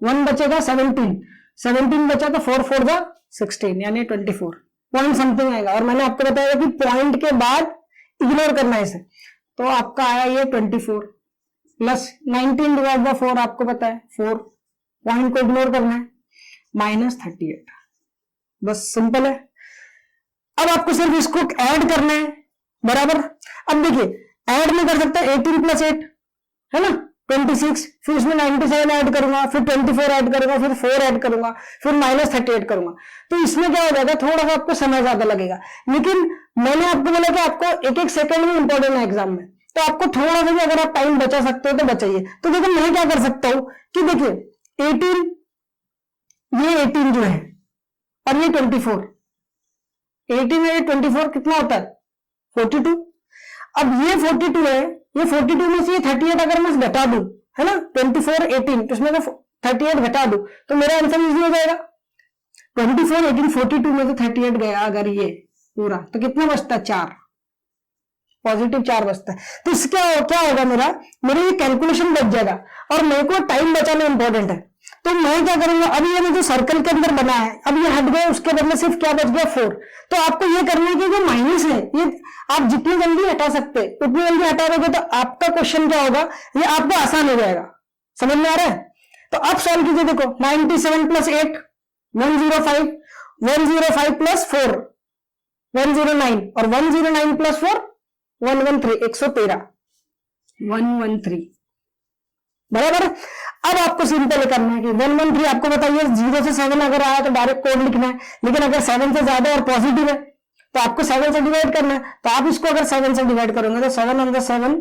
S1: 1 बचेगा 17, 17 बचा तो 4 × 4 = 16 यानी 24 पॉइंट समथिंग आएगा। और मैंने आपको बताया कि पॉइंट के बाद इग्नोर करना है इसे, तो आपका आया ये 24 प्लस 19 / 4 आपको पता है 4, पॉइंट को इग्नोर करना है -38। बस सिंपल है। अब आपको सिर्फ इसको ऐड करना है बराबर। अब देखिए ऐड में कर सकता है 18 + 8 है ना 26, फिर इसमें 97 ऐड करूंगा, फिर 24 ऐड करूंगा, फिर 4 ऐड करूंगा, फिर -38 करूंगा। तो इसमें क्या हो जाएगा, थोड़ा सा आपको समय ज्यादा लगेगा। लेकिन मैंने आपको बोला कि आपको एक एक सेकंड में इंपॉर्टेंट है एग्जाम में, तो आपको थोड़ा सा भी अगर आप टाइम बचा सकते हो तो बचाइए। तो देखो मैं क्या कर सकता हूं कि देखिए 18, ये 18 जो है और ये 24, 18 में 24 कितना होता है 42। अब ये 42 है, ये 42 में से ये 38 अगर मैं घटा दूं है ना 24 18, तो इसमें 38 घटा दूं तो मेरा आंसर इजी हो जाएगा। 24 18 42 में से 38 गया अगर ये पूरा, तो कितना बचता है 4, पॉजिटिव 4 बचता है। तो इससे क्या होगा, मेरे ये कैलकुलेशन बच जाएगा और मेरे को टाइम बचाना इंपॉर्टेंट है। तो मैं क्या करूंगा, अभी ये जो सर्कल के अंदर बना है अब ये हट गया, उसके बदले सिर्फ क्या बच गया 4। तो आपको ये करना है कि जो माइनस है ये आप जितनी जल्दी हटा सकते उतनी जल्दी हटा दोगे तो आपका क्वेश्चन क्या होगा, ये आपको आसान हो जाएगा। समझ में आ रहा है? तो आप सॉल्व कीजिए। देखो 97 + 8 105, 105 + 4 109 और 109 + 4 113, 113 113 बराबर। अब आपको सिंपल करना है कि 113 आपको बताइए 0 से 7 अगर आया तो डायरेक्ट कोड लिखना है, लेकिन अगर 7 से ज्यादा और पॉजिटिव है तो आपको 7 से डिवाइड करना है। तो आप इसको अगर 7 से डिवाइड करोगे तो 7 × 7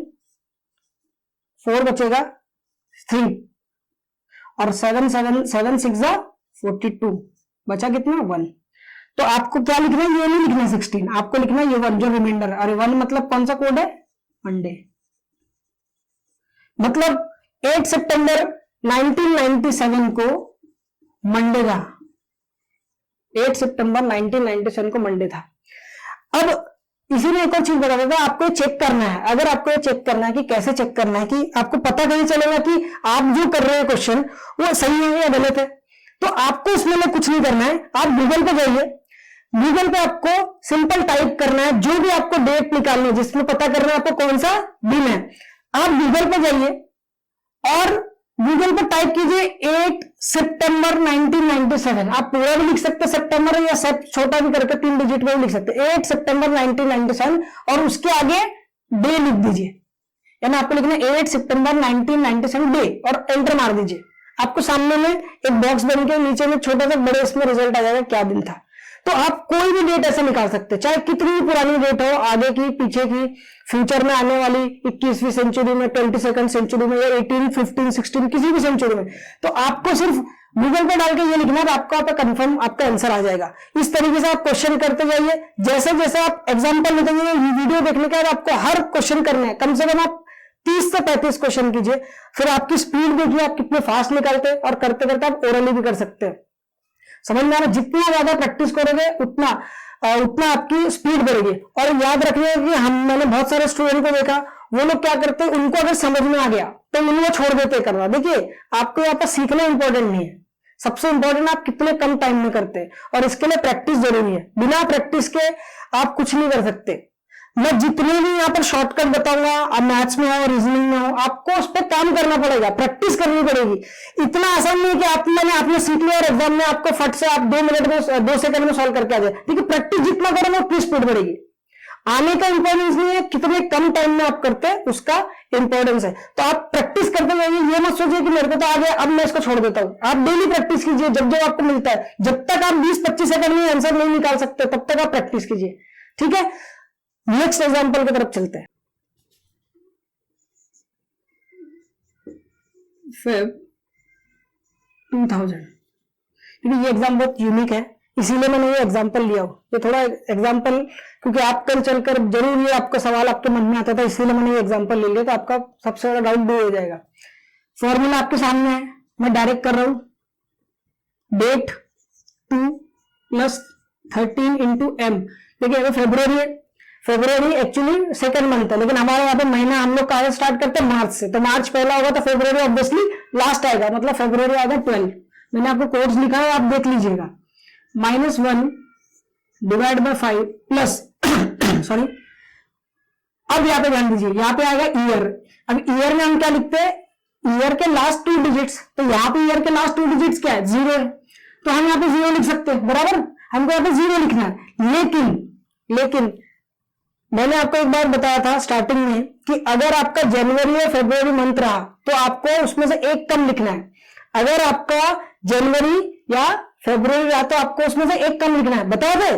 S1: 4 बचेगा 3 और 7 6 42 बचा कितना 1। तो आपको क्या लिखना है, ये नहीं लिखना है 16, आपको लिखना है ये 1 जो रिमाइंडर। अरे 1 मतलब कौन सा कोड है, मंडे। मतलब 8 सितंबर 1997 को मंडे था, 8 सितंबर 1997 को मंडे था। अब इसीलिए एक और चीज बता देता, आपको चेक करना है। अगर आपको चेक करना है कि कैसे चेक करना है कि आपको पता नहीं चलेगा कि आप जो कर रहे हैं क्वेश्चन वो सही है या गलत है, तो आपको इसमें कुछ नहीं करना है। आप गूगल पे जाइए, गूगल पे आपको सिंपल टाइप करना है जो भी आपको डेट निकालनी है, जिसमें पता करना है आपको कौन सा दिन है। आप गूगल पे जाइए और गूगल पर टाइप कीजिए 8 सितंबर 1997। आप पूरा भी लिख सकते हैं सितंबर, या सब छोटा भी करके 3 डिजिट में भी लिख सकते हैं 8 सितंबर 1997 और उसके आगे डे लिख दीजिए। यानी आपको लिखना है 8 सितंबर 1997 डे और एंटर मार दीजिए। आपको सामने में एक बॉक्स बन के नीचे में छोटा सा बड़े इसमें रिजल्ट आ जाएगा क्या दिन था। तो आप कोई भी डेट ऐसे निकाल सकते हैं, चाहे कितनी भी पुरानी डेट हो, आगे की पीछे की, फ्यूचर में आने वाली 21वीं सेंचुरी में, 22nd सेंचुरी में, या 18 15 16 किसी भी सेंचुरी में। तो आपको सिर्फ गूगल पे डाल के ये लिखना है, आपका कंफर्म आपका आंसर आ जाएगा। इस तरीके से आप क्वेश्चन करते जाइए। जैसे जैसे आप एग्जाम्पल लेते जाइए, वीडियो देखने के बाद आपको हर क्वेश्चन करना है, कम से कम आप 30 से 35 क्वेश्चन कीजिए। फिर आपकी स्पीड देखिए आप कितने फास्ट निकालते हैं, और करते करते आप ओरली भी कर सकते हैं। समझ में आ रहा है? जितना ज्यादा प्रैक्टिस करोगे उतना आपकी स्पीड बढ़ेगी। और याद रखिए कि मैंने बहुत सारे स्टूडेंट को देखा, वो लोग क्या करते हैं, उनको अगर समझ में आ गया तो उनको छोड़ देते करना। देखिए आपको यहाँ पर सीखना इंपॉर्टेंट नहीं है, सबसे इंपॉर्टेंट आप कितने कम टाइम में करते हैं, और इसके लिए प्रैक्टिस जरूरी है। बिना प्रैक्टिस के आप कुछ नहीं कर सकते। मैं जितने भी यहाँ पर शॉर्टकट बताऊंगा, आप मैथ्स में हो, रीजनिंग में हो, आपको उस पर काम करना पड़ेगा, प्रैक्टिस करनी पड़ेगी। इतना आसान नहीं कि आपने सीख लिया और एग्जाम में आपको फट से आप 2 मिनट में 2 सेकंड में सॉल्व करके आ जाए। देखिए प्रैक्टिस जितना करोगे उतनी स्पीड बढ़ेगी। आने का इंपॉर्टेंस नहीं है, कितने कम टाइम में आप करते हैं उसका इंपॉर्टेंस है। तो आप प्रैक्टिस करते जाइए, ये मत सोचिए कि मेरे को तो आ गया अब मैं इसको छोड़ देता हूं। आप डेली प्रैक्टिस कीजिए, जब जब आपको मिलता है। जब तक आप 20-25 सेकंड में आंसर नहीं निकाल सकते तब तक आप प्रैक्टिस कीजिए, ठीक है। नेक्स्ट एग्जाम्पल की तरफ चलते हैं। Feb 2000, क्योंकि ये एग्जाम बहुत यूनिक है इसीलिए मैंने ये एग्जाम्पल लिया हो। ये थोड़ा एग्जाम्पल, क्योंकि आप कल चलकर जरूर ये आपका सवाल आपके मन में आता था, इसीलिए मैंने ये एग्जाम्पल ले लिया, तो आपका सबसे बड़ा डाउट दूर हो जाएगा। फॉर्मूला आपके सामने है, मैं डायरेक्ट कर रहा हूं। Date 2 + 13 × m। देखिए अगर फेब्रुवरी है, फेब्रुवरी एक्चुअली सेकंड मंथ है, लेकिन हमारे यहाँ पे महीना हम लोग कहाँ स्टार्ट करते हैं, मार्च से। तो मार्च पहला होगा तो फेब्रुवरी ऑब्वियसली लास्ट आएगा, मतलब फेब्रुवरी आएगा 12। मैंने आपको कोड्स लिखा है, आप देख लीजिएगा। -1 / 5 प्लस सॉरी, अब यहाँ पे ध्यान दीजिए, यहाँ पे आएगा ईयर। अब ईयर में हम क्या लिखते हैं, ईयर के लास्ट 2 डिजिट्स। तो यहाँ पे ईयर के लास्ट 2 डिजिट्स क्या है, 0 है, तो हम यहाँ पे 0 लिख सकते हैं, बराबर। हमको यहाँ पे 0 लिखना है। लेकिन मैंने आपको एक बार बताया था स्टार्टिंग में कि अगर आपका जनवरी या फरवरी मंथ रहा तो आपको उसमें से एक कम लिखना है। अगर आपका जनवरी या फरवरी रहा तो आपको उसमें से एक कम लिखना है, बता दे।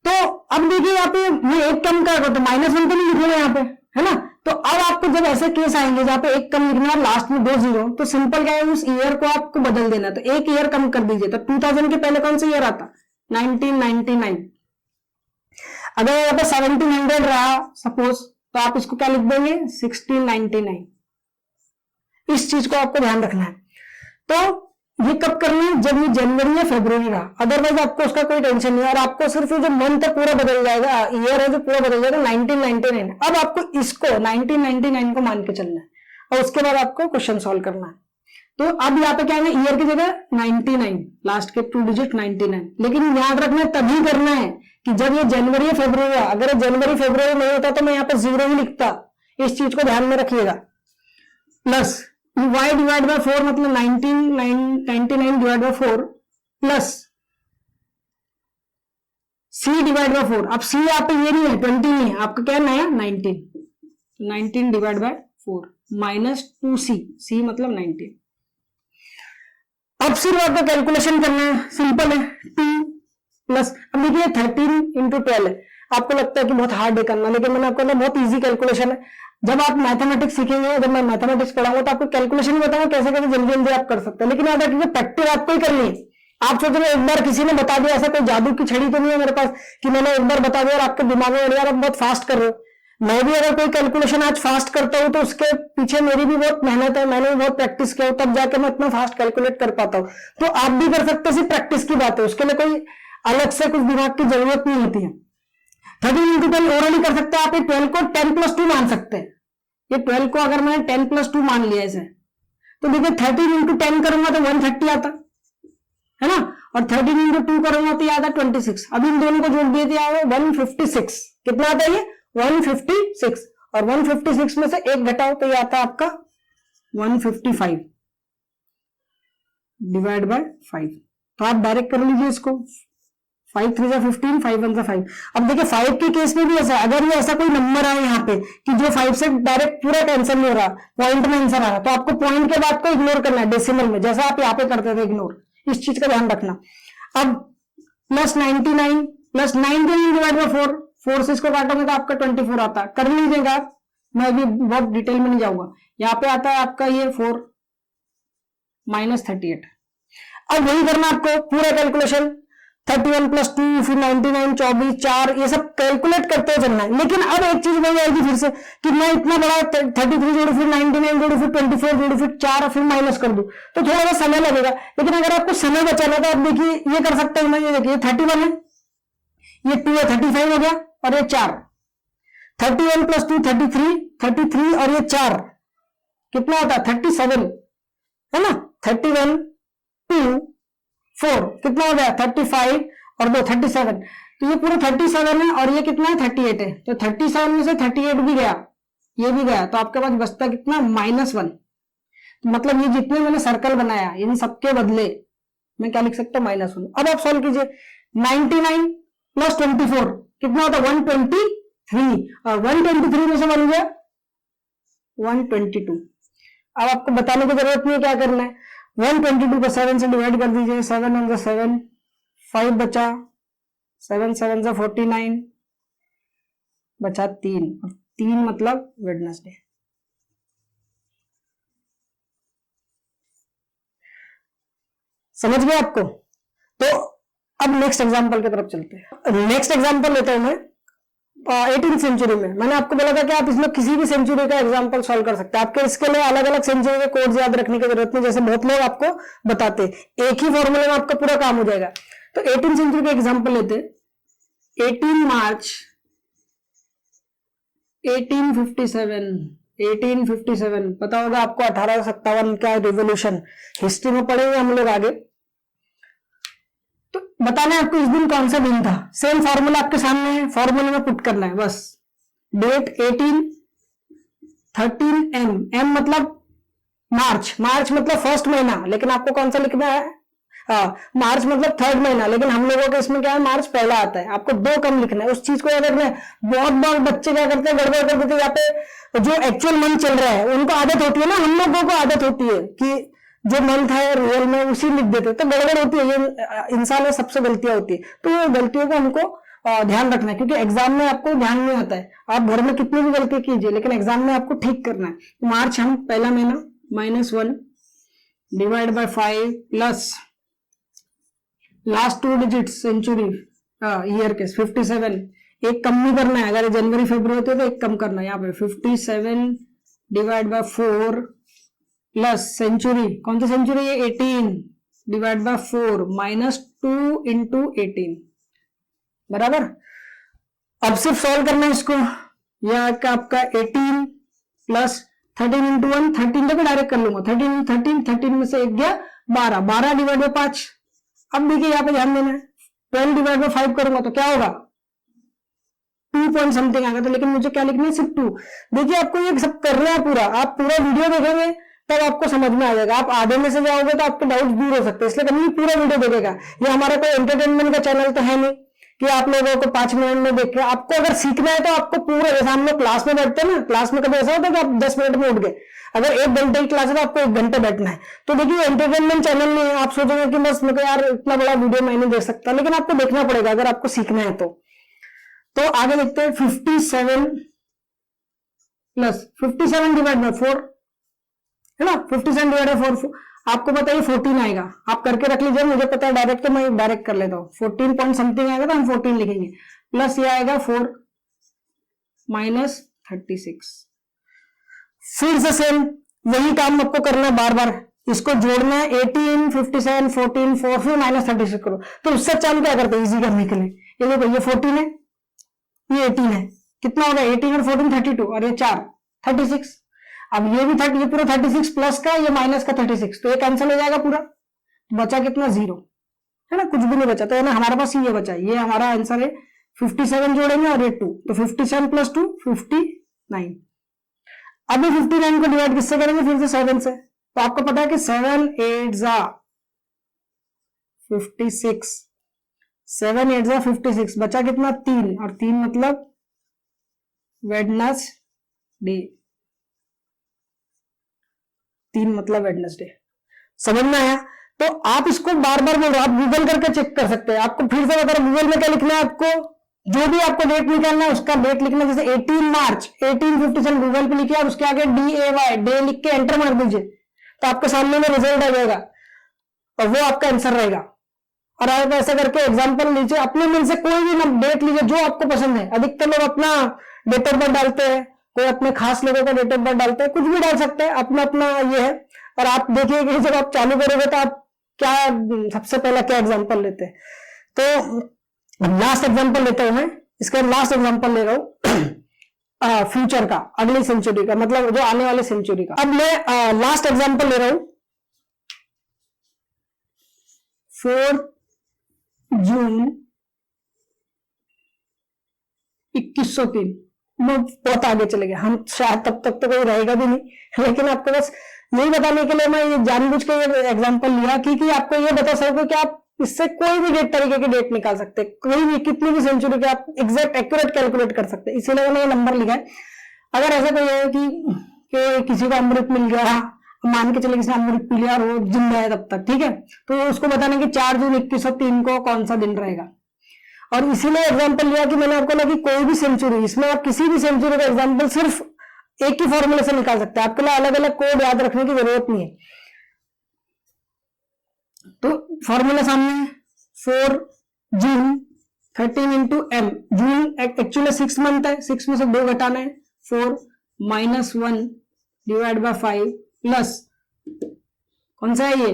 S1: तो अब देखिए यहाँ पे मैं एक कम कर रहा हूं तो -1 तो नहीं लिखूंगा यहाँ पे, है ना। तो अब आपको जब ऐसे केस आएंगे जहां पे एक कम लिखना है, लास्ट में 2 0, तो सिंपल क्या है, उस ईयर को आपको बदल देना। तो एक ईयर कम कर दीजिए। तो 2000 के पहले कौन सा ईयर आता, 1999। अगर यहाँ पे 1700 रहा सपोज, तो आप इसको क्या लिख देंगे, 1699। इस चीज को आपको ध्यान रखना है। तो ये कब करना है, जब ये जनवरी या फरवरी रहा, अदरवाइज आपको उसका कोई टेंशन नहीं है। और आपको सिर्फ जो मंथ है पूरा बदल जाएगा, ईयर है जो पूरा बदल जाएगा, 1999। अब आपको इसको 1999 को मान के चलना है और उसके बाद आपको क्वेश्चन सॉल्व करना है। तो अब यहाँ पे क्या है, ईयर की जगह 99, लास्ट के 2 डिजिट 99। लेकिन याद रखना तभी करना है कि जब ये जनवरी या फरवरी रहा। अगर जनवरी फरवरी नहीं होता तो मैं यहाँ पे 0 ही लिखता। इस चीज को ध्यान में रखिएगा। प्लस y / 4 मतलब 99 / 4 प्लस c / 4। अब c यहाँ पे ये नहीं है, 20 नहीं है, आपका क्या नया 19 / 4 माइनस 2c, c मतलब 19। अब सिर्फ आपको कैलकुलेशन करना है, सिंपल है। 2 प्लस, अब देखिए 13 × 12 है। आपको लगता है कि बहुत हार्ड है करना, लेकिन मैंने आपको बहुत इजी कैलकुलेशन है। जब आप मैथमेटिक्स सीखेंगे, जब मैं मैथमेटिक्स पढ़ाऊंगा तो आपको कैलकुलेशन बताऊंगा कैसे कैसे जल्दी जल्दी आप कर सकते हैं। लेकिन याद रखिए प्रैक्टिस आपको ही करनी है। आप सोच रहे एक बार किसी ने बता दिया, ऐसा कोई जादू की छड़ी तो नहीं है मेरे पास कि मैंने एक बार बता दिया और आपके दिमाग में यार आप बहुत फास्ट कर रहे हो। मैं भी अगर कोई कैलकुलेशन आज फास्ट करता हूं तो उसके पीछे मेरी भी बहुत मेहनत है, मैंने भी बहुत प्रैक्टिस किया तब जाके मैं इतना फास्ट कैलकुलेट कर पाता हूं। तो आप भी कर सकते हैं, सिर्फ प्रैक्टिस की बात है, उसके लिए कोई अलग से कुछ दिमाग की जरूरत नहीं होती है। 13 × 12 ओरली कर सकते हैं आप। 12 को 10 + 2 मान सकते हैं। ये 12 को अगर मैंने 10 + 2 मान लिया इसे, तो देखिए 13 × 10 करूंगा तो 130 आता है ना, और 13 × 2 करूंगा तो ये आता 26। अब इन दोनों को जोड़ दिए थे 156। कितना आता है ये 156, और 156 में से एक घटाओ तो ये आता है आपका 155 / 5। तो आप डायरेक्ट कर लीजिए इसको, 5 3 = 15, 5 1 = 5। अब देखिए 5 के केस में भी ऐसा, अगर ये ऐसा कोई नंबर है यहाँ पे कि जो 5 से डायरेक्ट पूरा टेंशन नहीं हो रहा, पॉइंट में आंसर आ रहा, तो आपको पॉइंट के बाद को इग्नोर करना है डेसिमल में, जैसा आप यहाँ पे करते थे इग्नोर। इस चीज का ध्यान रखना। अब प्लस 99 प्लस 99 / 4, 4 से इसको काटोगे तो आपका 24 आता है। कर लीजिएगा आप, मैं अभी बहुत डिटेल में नहीं जाऊंगा। यहाँ पे आता है आपका ये 4 - 38। अब वही करना आपको पूरा कैलकुलेशन, 31 + 2 फिर 99 24 4, ये सब कैलकुलेट करते हुए चलना है। लेकिन अब एक चीज वही आएगी फिर से कि मैं इतना बड़ा 33 जोड़ू, फिर 99 जोड़ू, फिर 24 जोड़ू, फिर 4 फिर माइनस कर दूं, तो थोड़ा सा समय लगेगा। लेकिन अगर आपको समय बचाना तो आप देखिए ये कर सकते हैं। ये देखिए 31 है, ये 2 है, 35 हो गया, और ये 4, 31 + 2 33, और ये 4 कितना होता है 37, है ना। 31 2 4 कितना हो गया 35, और 2 37, तो ये पूरा 37 है, और ये कितना है 38 है। तो 37 में से 38 भी गया, ये भी गया, तो आपके पास बचता कितना -1। तो मतलब ये जितने मैंने सर्कल बनाया इन सबके बदले मैं क्या लिख सकता हूं -1। अब आप सॉल्व कीजिए, 99 + 24 कितना होता है 120, 3 और 123 में से मान लीजिए 122। अब आपको बताने की जरूरत नहीं है क्या करना है, 122 को 7 से डिवाइड कर दीजिए, 7 × 7 5 बचा, 7 7 से 49 बचा 3 और 3 मतलब वेडनेसडे। समझ गए आपको? तो अब नेक्स्ट एग्जांपल की तरफ चलते हैं। नेक्स्ट एग्जांपल लेता हूं मैं 18th सेंचुरी में। मैंने आपको बोला था कि आप इसमें किसी भी सेंचुरी का एग्जांपल सॉल्व कर सकते हैं। आपके इसके लिए अलग अलग सेंचुरी के कोड्स याद रखने की जरूरत नहीं, जैसे बहुत लोग आपको बताते, एक ही फॉर्मूले में आपका पूरा काम हो जाएगा। तो 18th सेंचुरी का एग्जांपल लेते हैं। 18 मार्च 1857 पता होगा आपको, 1857 का रिवोल्यूशन, हिस्ट्री में पढ़ेंगे हम लोग आगे। तो बताना है आपको इस दिन कौन सा दिन था। सेम फॉर्मूला आपके सामने है, फॉर्मूले में पुट करना है बस। डेट 18, 13 एम मतलब मार्च मतलब फर्स्ट महीना, लेकिन आपको कौन सा लिखना है, मार्च मतलब थर्ड महीना, लेकिन हम लोगों के इसमें क्या है, मार्च पहला आता है। आपको 2 कम लिखना है, उस चीज को याद रखना है। बहुत बार बच्चे क्या करते हैं, गड़बड़ कर देते हैं। यहाँ पे जो एक्चुअल मंथ चल रहा है उनको आदत होती है ना, हम लोगों को आदत होती है कि जो मंथ है रियल में उसी लिख देते, तो गड़बड़ होती है। ये इंसान में सबसे गलतियां होती है, तो ये गलतियों को हमको ध्यान रखना है, क्योंकि एग्जाम में आपको ध्यान नहीं आता है। आप घर में कितनी भी गलती कीजिए, लेकिन एग्जाम में आपको ठीक करना है। मार्च हम पहला महीना -1 divide by 5 plus last 2 digit century year के 57, एक कम नहीं करना है। अगर जनवरी फरवरी होते तो एक कम करना है। यहाँ पे 57 डिवाइड बाय 4 प्लस सेंचुरी, कौन सी सेंचुरी है, 18 डिवाइड बाय 4 -2 × 18 बराबर। अब सिर्फ सॉल्व करना है इसको। यह आपका 18 प्लस 13 × 1, 13 तो डायरेक्ट कर लूंगा, 13 में से 1 गया 12 डिवाइड बाय 5। अब देखिए यहाँ पे ध्यान देना है, 12 डिवाइड बाय 5 करूंगा तो क्या होगा, 2 पॉइंट समथिंग आएगा। तो लेकिन मुझे क्या लिखना है, सिर्फ 2। देखिए आपको ये सब करना है पूरा, आप पूरा वीडियो देखेंगे तब आपको समझ में आ जाएगा। आप आधे में से जाओगे तो आपके डाउट दूर हो सकते हैं, इसलिए कभी पूरा वीडियो देखेगा। ये हमारा कोई एंटरटेनमेंट का चैनल तो है नहीं कि आप लोगों को 5 मिनट में देख के, आपको अगर सीखना है तो आपको पूरा, जैसे हम लोग क्लास में बैठते हैं ना, क्लास में कभी ऐसा होता है कि आप 10 मिनट में उठ गए। अगर 1 घंटे की क्लास है तो आपको 1 घंटे बैठना है। तो देखिए एंटरटेनमेंट चैनल नहीं है। आप सोचेंगे कि बस मैं यार इतना बड़ा वीडियो मैं नहीं देख सकता, लेकिन आपको देखना पड़ेगा अगर आपको सीखना है तो आगे देखते हैं। 57 प्लस 57 डिवाइड बाय 4 है ना, 57 डिवाइड बाय 4 आपको पता है 14 आएगा। आप करके रख लीजिए, मुझे पता है डायरेक्ट, तो मैं डायरेक्ट कर लेता हूँ। 14 पॉइंट समथिंग आएगा तो हम 14 लिखेंगे, प्लस ये आएगा 4 -36। फिर से सेम वही काम आपको करना है, बार बार इसको जोड़ना है। 18 57 14 4 फिर -36 करो। तो उससे अच्छा हम क्या करते हैं इजी करने के लिए, ये देखो ये 14 है, ये 18 है, कितना होगा 18 और 14 32 और ये 4 36। अब ये भी 30, ये पूरा 36 प्लस का, ये माइनस का 36, तो ये कैंसिल हो जाएगा पूरा। बचा कितना, 0 है ना, कुछ भी नहीं बचा। तो है ना, हमारे पास ये बचा, ये हमारा आंसर है। 57 जोड़ेंगे और ये 2, तो 57 प्लस 2 59। अभी 59 को डिवाइड किससे करेंगे, फिर से 7 से। तो आपको पता है कि 7 8 जा 56, 7 8 जा 56, बचा कितना 3, और 3 मतलब वेडनेसडे, 3 मतलब वेडनेसडे। समझ में आया? तो आप इसको बार बार बोल रहे हो, आप गूगल करके चेक कर सकते हैं। आपको फिर से बता, गूगल में क्या लिखना है, आपको जो भी आपको डेट निकालना है उसका डेट लिखना है। जैसे 18 मार्च 1857 गूगल पे लिखिए और उसके आगे DAY डे लिख के एंटर मार दीजिए, तो आपके सामने में रिजल्ट आ जाएगा और वो आपका आंसर रहेगा। और आप ऐसा करके एग्जांपल लीजिए, अपने मन से कोई भी डेट लीजिए जो आपको पसंद है। अधिकतर लोग अपना डेट ऑफ बर्थ डालते हैं, कोई अपने खास लोगों का डेट ऑफ बर्थ डालते हैं, कुछ भी डाल सकते हैं, अपना अपना ये है। और आप देखिए कि जब आप चालू करोगे तो आप क्या सबसे पहला क्या एग्जांपल लेते हैं। तो लास्ट एग्जांपल लेता हूं मैं, इसका लास्ट एग्जांपल ले रहा हूं फ्यूचर का, अगली सेंचुरी का, मतलब जो आने वाले सेंचुरी का। अब मैं लास्ट एग्जांपल ले रहा हूं 4 जून 2103। वो बहुत आगे चले गए हम, शायद तब तक तो कोई रहेगा भी नहीं, लेकिन आपको बस यही बताने के लिए मैं जानबूझ के ये एग्जांपल लिया कि आपको ये बता सको कि आप इससे कोई भी डेट तरीके की डेट निकाल सकते हैं, कोई भी कितनी भी सेंचुरी के आप एग्जैक्ट एक्यूरेट कैलकुलेट कर सकते हैं। इसीलिए मैंने ये नंबर लिखा है। अगर ऐसा कोई है कि किसी को अमृत मिल गया, मान के चले किसी ने अमृत पी लिया और वो जिंदा है तब तक, ठीक है, तो उसको बताना कि 4 जून 2103 को कौन सा दिन रहेगा। और इसीलिए एग्जाम्पल लिया कि मैंने आपको लगा कि कोई भी सेंचुरी, इसमें आप किसी भी सेंचुरी का एग्जाम्पल सिर्फ एक ही फॉर्मूले से निकाल सकते हैं, आपके लिए अलग अलग कोड याद रखने की जरूरत नहीं है। तो फॉर्मूला सामने है, 4 जून 13 इंटू एम। जून एक्चुअली 6 मंथ है, 6 में से 2 घटाना है, 4 माइनस 1 डिवाइड बाय 5 प्लस कौन सा है ये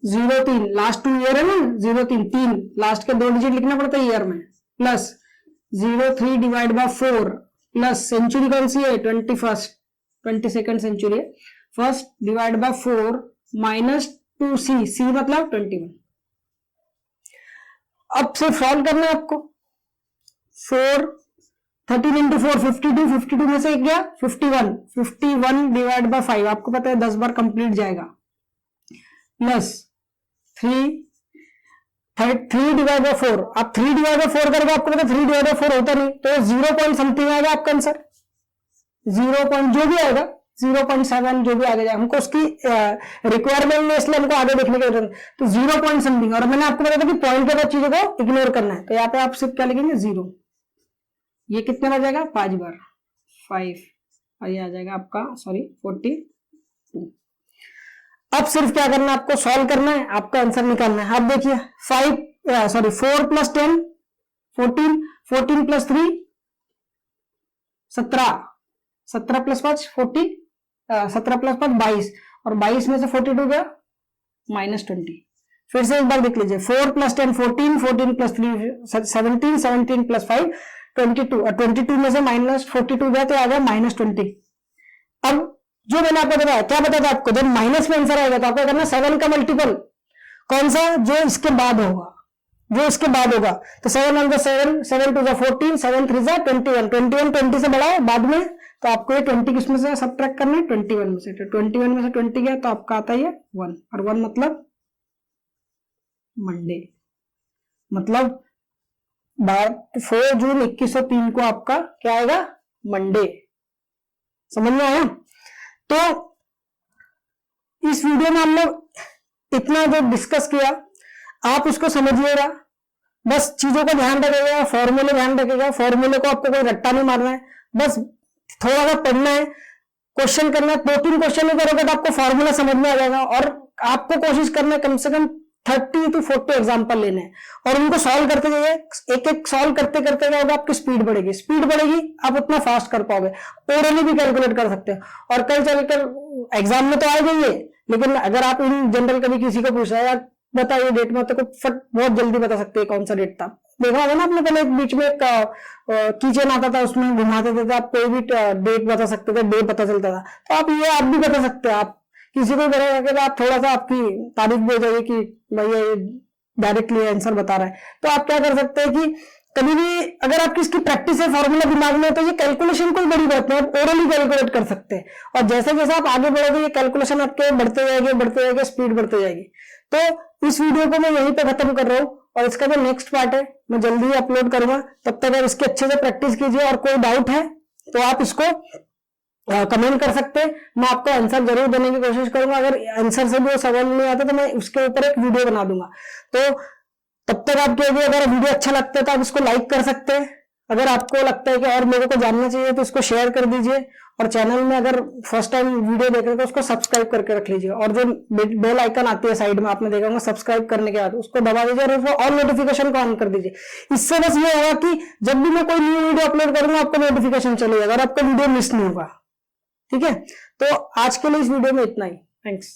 S1: 03, लास्ट 2 ईयर है ना, 03 3 लास्ट के 2 डिजिट लिखना पड़ता है ईयर में, plus 03 divide by 4 plus century कौन सी है 22nd सेंचुरी है, first divide by 4 minus 2c, c मतलब 21। अब सिर्फ सॉल्व करना है आपको। 13 इंटू 4 52, 52 में से एक गया 51, 51 डिवाइड बाय 5 आपको पता है 10 बार कंप्लीट जाएगा, प्लस 3 डिवाइड बाय 4, आप 3 डिवाइड बाय 4 करेगा, आपको पता है 3 डिवाइड बाय 4 होता नहीं, तो 0 पॉइंट समथिंग आएगा आपका आंसर, 0 पॉइंट जो भी आएगा 0.7 जो भी आगे जाए, हमको उसकी रिक्वायरमेंट में, इसलिए हमको आगे देखने की जरूरत है, तो 0 पॉइंट समथिंग। और मैंने आपको बताया था कि पॉइंट के बाद चीजों को इग्नोर करना है, तो यहाँ पे आप सिर्फ क्या लिखेंगे 0, ये कितने बार जाएगा 5 बार, 5 और ये आ जाएगा आपका 42। अब सिर्फ क्या करना है आपको, सॉल्व करना है, आपका आंसर निकालना है। आप देखिए 4 प्लस 10 14, 14 प्लस 3 17, 17 प्लस 5 40, 17 प्लस 5 22, और 22 में से 42 गया -20। फिर से एक बार देख लीजिए, 4 प्लस 10 14, 14 प्लस 3 17, 17 प्लस 5 22, और 22 में से -42 गया तो आ गया -20। अब जो मैंने आपको बताया, क्या बताया था आपको, जब माइनस में आंसर आएगा तो आपको करना 7 का मल्टीपल कौन सा, जो इसके बाद होगा, तो 7 1 7, 7 2 14, 7 3 21, 21 20 से बड़ा है बाद में, तो आपको ये 20 किसमें से सबट्रैक्ट करना है 21 में से, तो 21 में से 20 गया तो आपका आता है 1, और 1 मतलब मंडे, मतलब 4 जून 2103 को आपका क्या आएगा मंडे। समझ में आया? तो इस वीडियो में हम लोग इतना जो डिस्कस किया आप उसको समझिएगा, बस चीजों को ध्यान रखिएगा, फॉर्मूले ध्यान रखिएगा, फॉर्मूले को आपको कोई रट्टा नहीं मारना है, बस थोड़ा सा पढ़ना है, क्वेश्चन करना है, 2-3 क्वेश्चन ही करोगे तो आपको फॉर्मूला समझ में आ जाएगा, और आपको कोशिश करना है कम से कम 30 to 40 एग्जाम्पल लेने हैं और उनको सॉल्व करते जाइए। एक एक सॉल्व करते करते क्या होगा, आपकी स्पीड बढ़ेगी, आप उतना फास्ट कर पाओगे, ओरली भी कैलकुलेट कर सकते हो, और कल चलकर एग्जाम में तो आएगा ये, लेकिन अगर आप इन जनरल कभी किसी को पूछा है बताइए डेट में, तो फट बहुत जल्दी बता सकते हैं कौन सा डेट था। देखा होगा ना आपने, पहले बीच में एक कीचेन आता था, उसमें घुमाते थे, आप कोई भी डेट बता सकते थे, डे पता चलता था, तो आप भी बता सकते हैं। आप किसी को करेगा आप थोड़ा सा आपकी तारीफ भी हो जाएगी कि भैया ये डायरेक्टली आंसर बता रहा है, तो आप क्या कर सकते हैं कि कभी भी अगर आपकी इसकी प्रैक्टिस है, फॉर्मूला दिमाग में, तो ये कैलकुलेशन कोई बड़ी बात नहीं, आप ओरली कैलकुलेट कर सकते हैं, और जैसे जैसे आप आगे बढ़ोगे ये कैलकुलेशन आपके बढ़ते जाएंगे, स्पीड बढ़ते जाएगी। तो इस वीडियो को मैं यहीं पे खत्म कर रहा हूँ, और इसका जो नेक्स्ट पार्ट है मैं जल्दी ही अपलोड करूंगा, तब तक आप इसकी अच्छे से प्रैक्टिस कीजिए, और कोई डाउट है तो आप इसको कमेंट कर सकते हैं, मैं आपको आंसर जरूर देने की कोशिश करूंगा। अगर आंसर से भी वो सवाल नहीं आता तो मैं उसके ऊपर एक वीडियो बना दूंगा। तो तब तक आप कहिए, अगर वीडियो अच्छा लगता है तो आप इसको लाइक कर सकते हैं, अगर आपको लगता है कि और लोगों को जानना चाहिए तो इसको शेयर कर दीजिए, और चैनल में अगर फर्स्ट टाइम वीडियो देख रहे हैं तो उसको सब्सक्राइब करके रख लीजिए, और जो बेल आइकन आती है साइड में आपने देखा होगा सब्सक्राइब करने के बाद उसको दबा दीजिए, और उसको ऑल नोटिफिकेशन को ऑन कर दीजिए। इससे बस ये होगा कि जब भी मैं कोई न्यू वीडियो अपलोड करूंगा आपको नोटिफिकेशन चले जाएगा और आपका वीडियो मिस नहीं होगा। ठीक है, तो आज के लिए इस वीडियो में इतना ही। थैंक्स।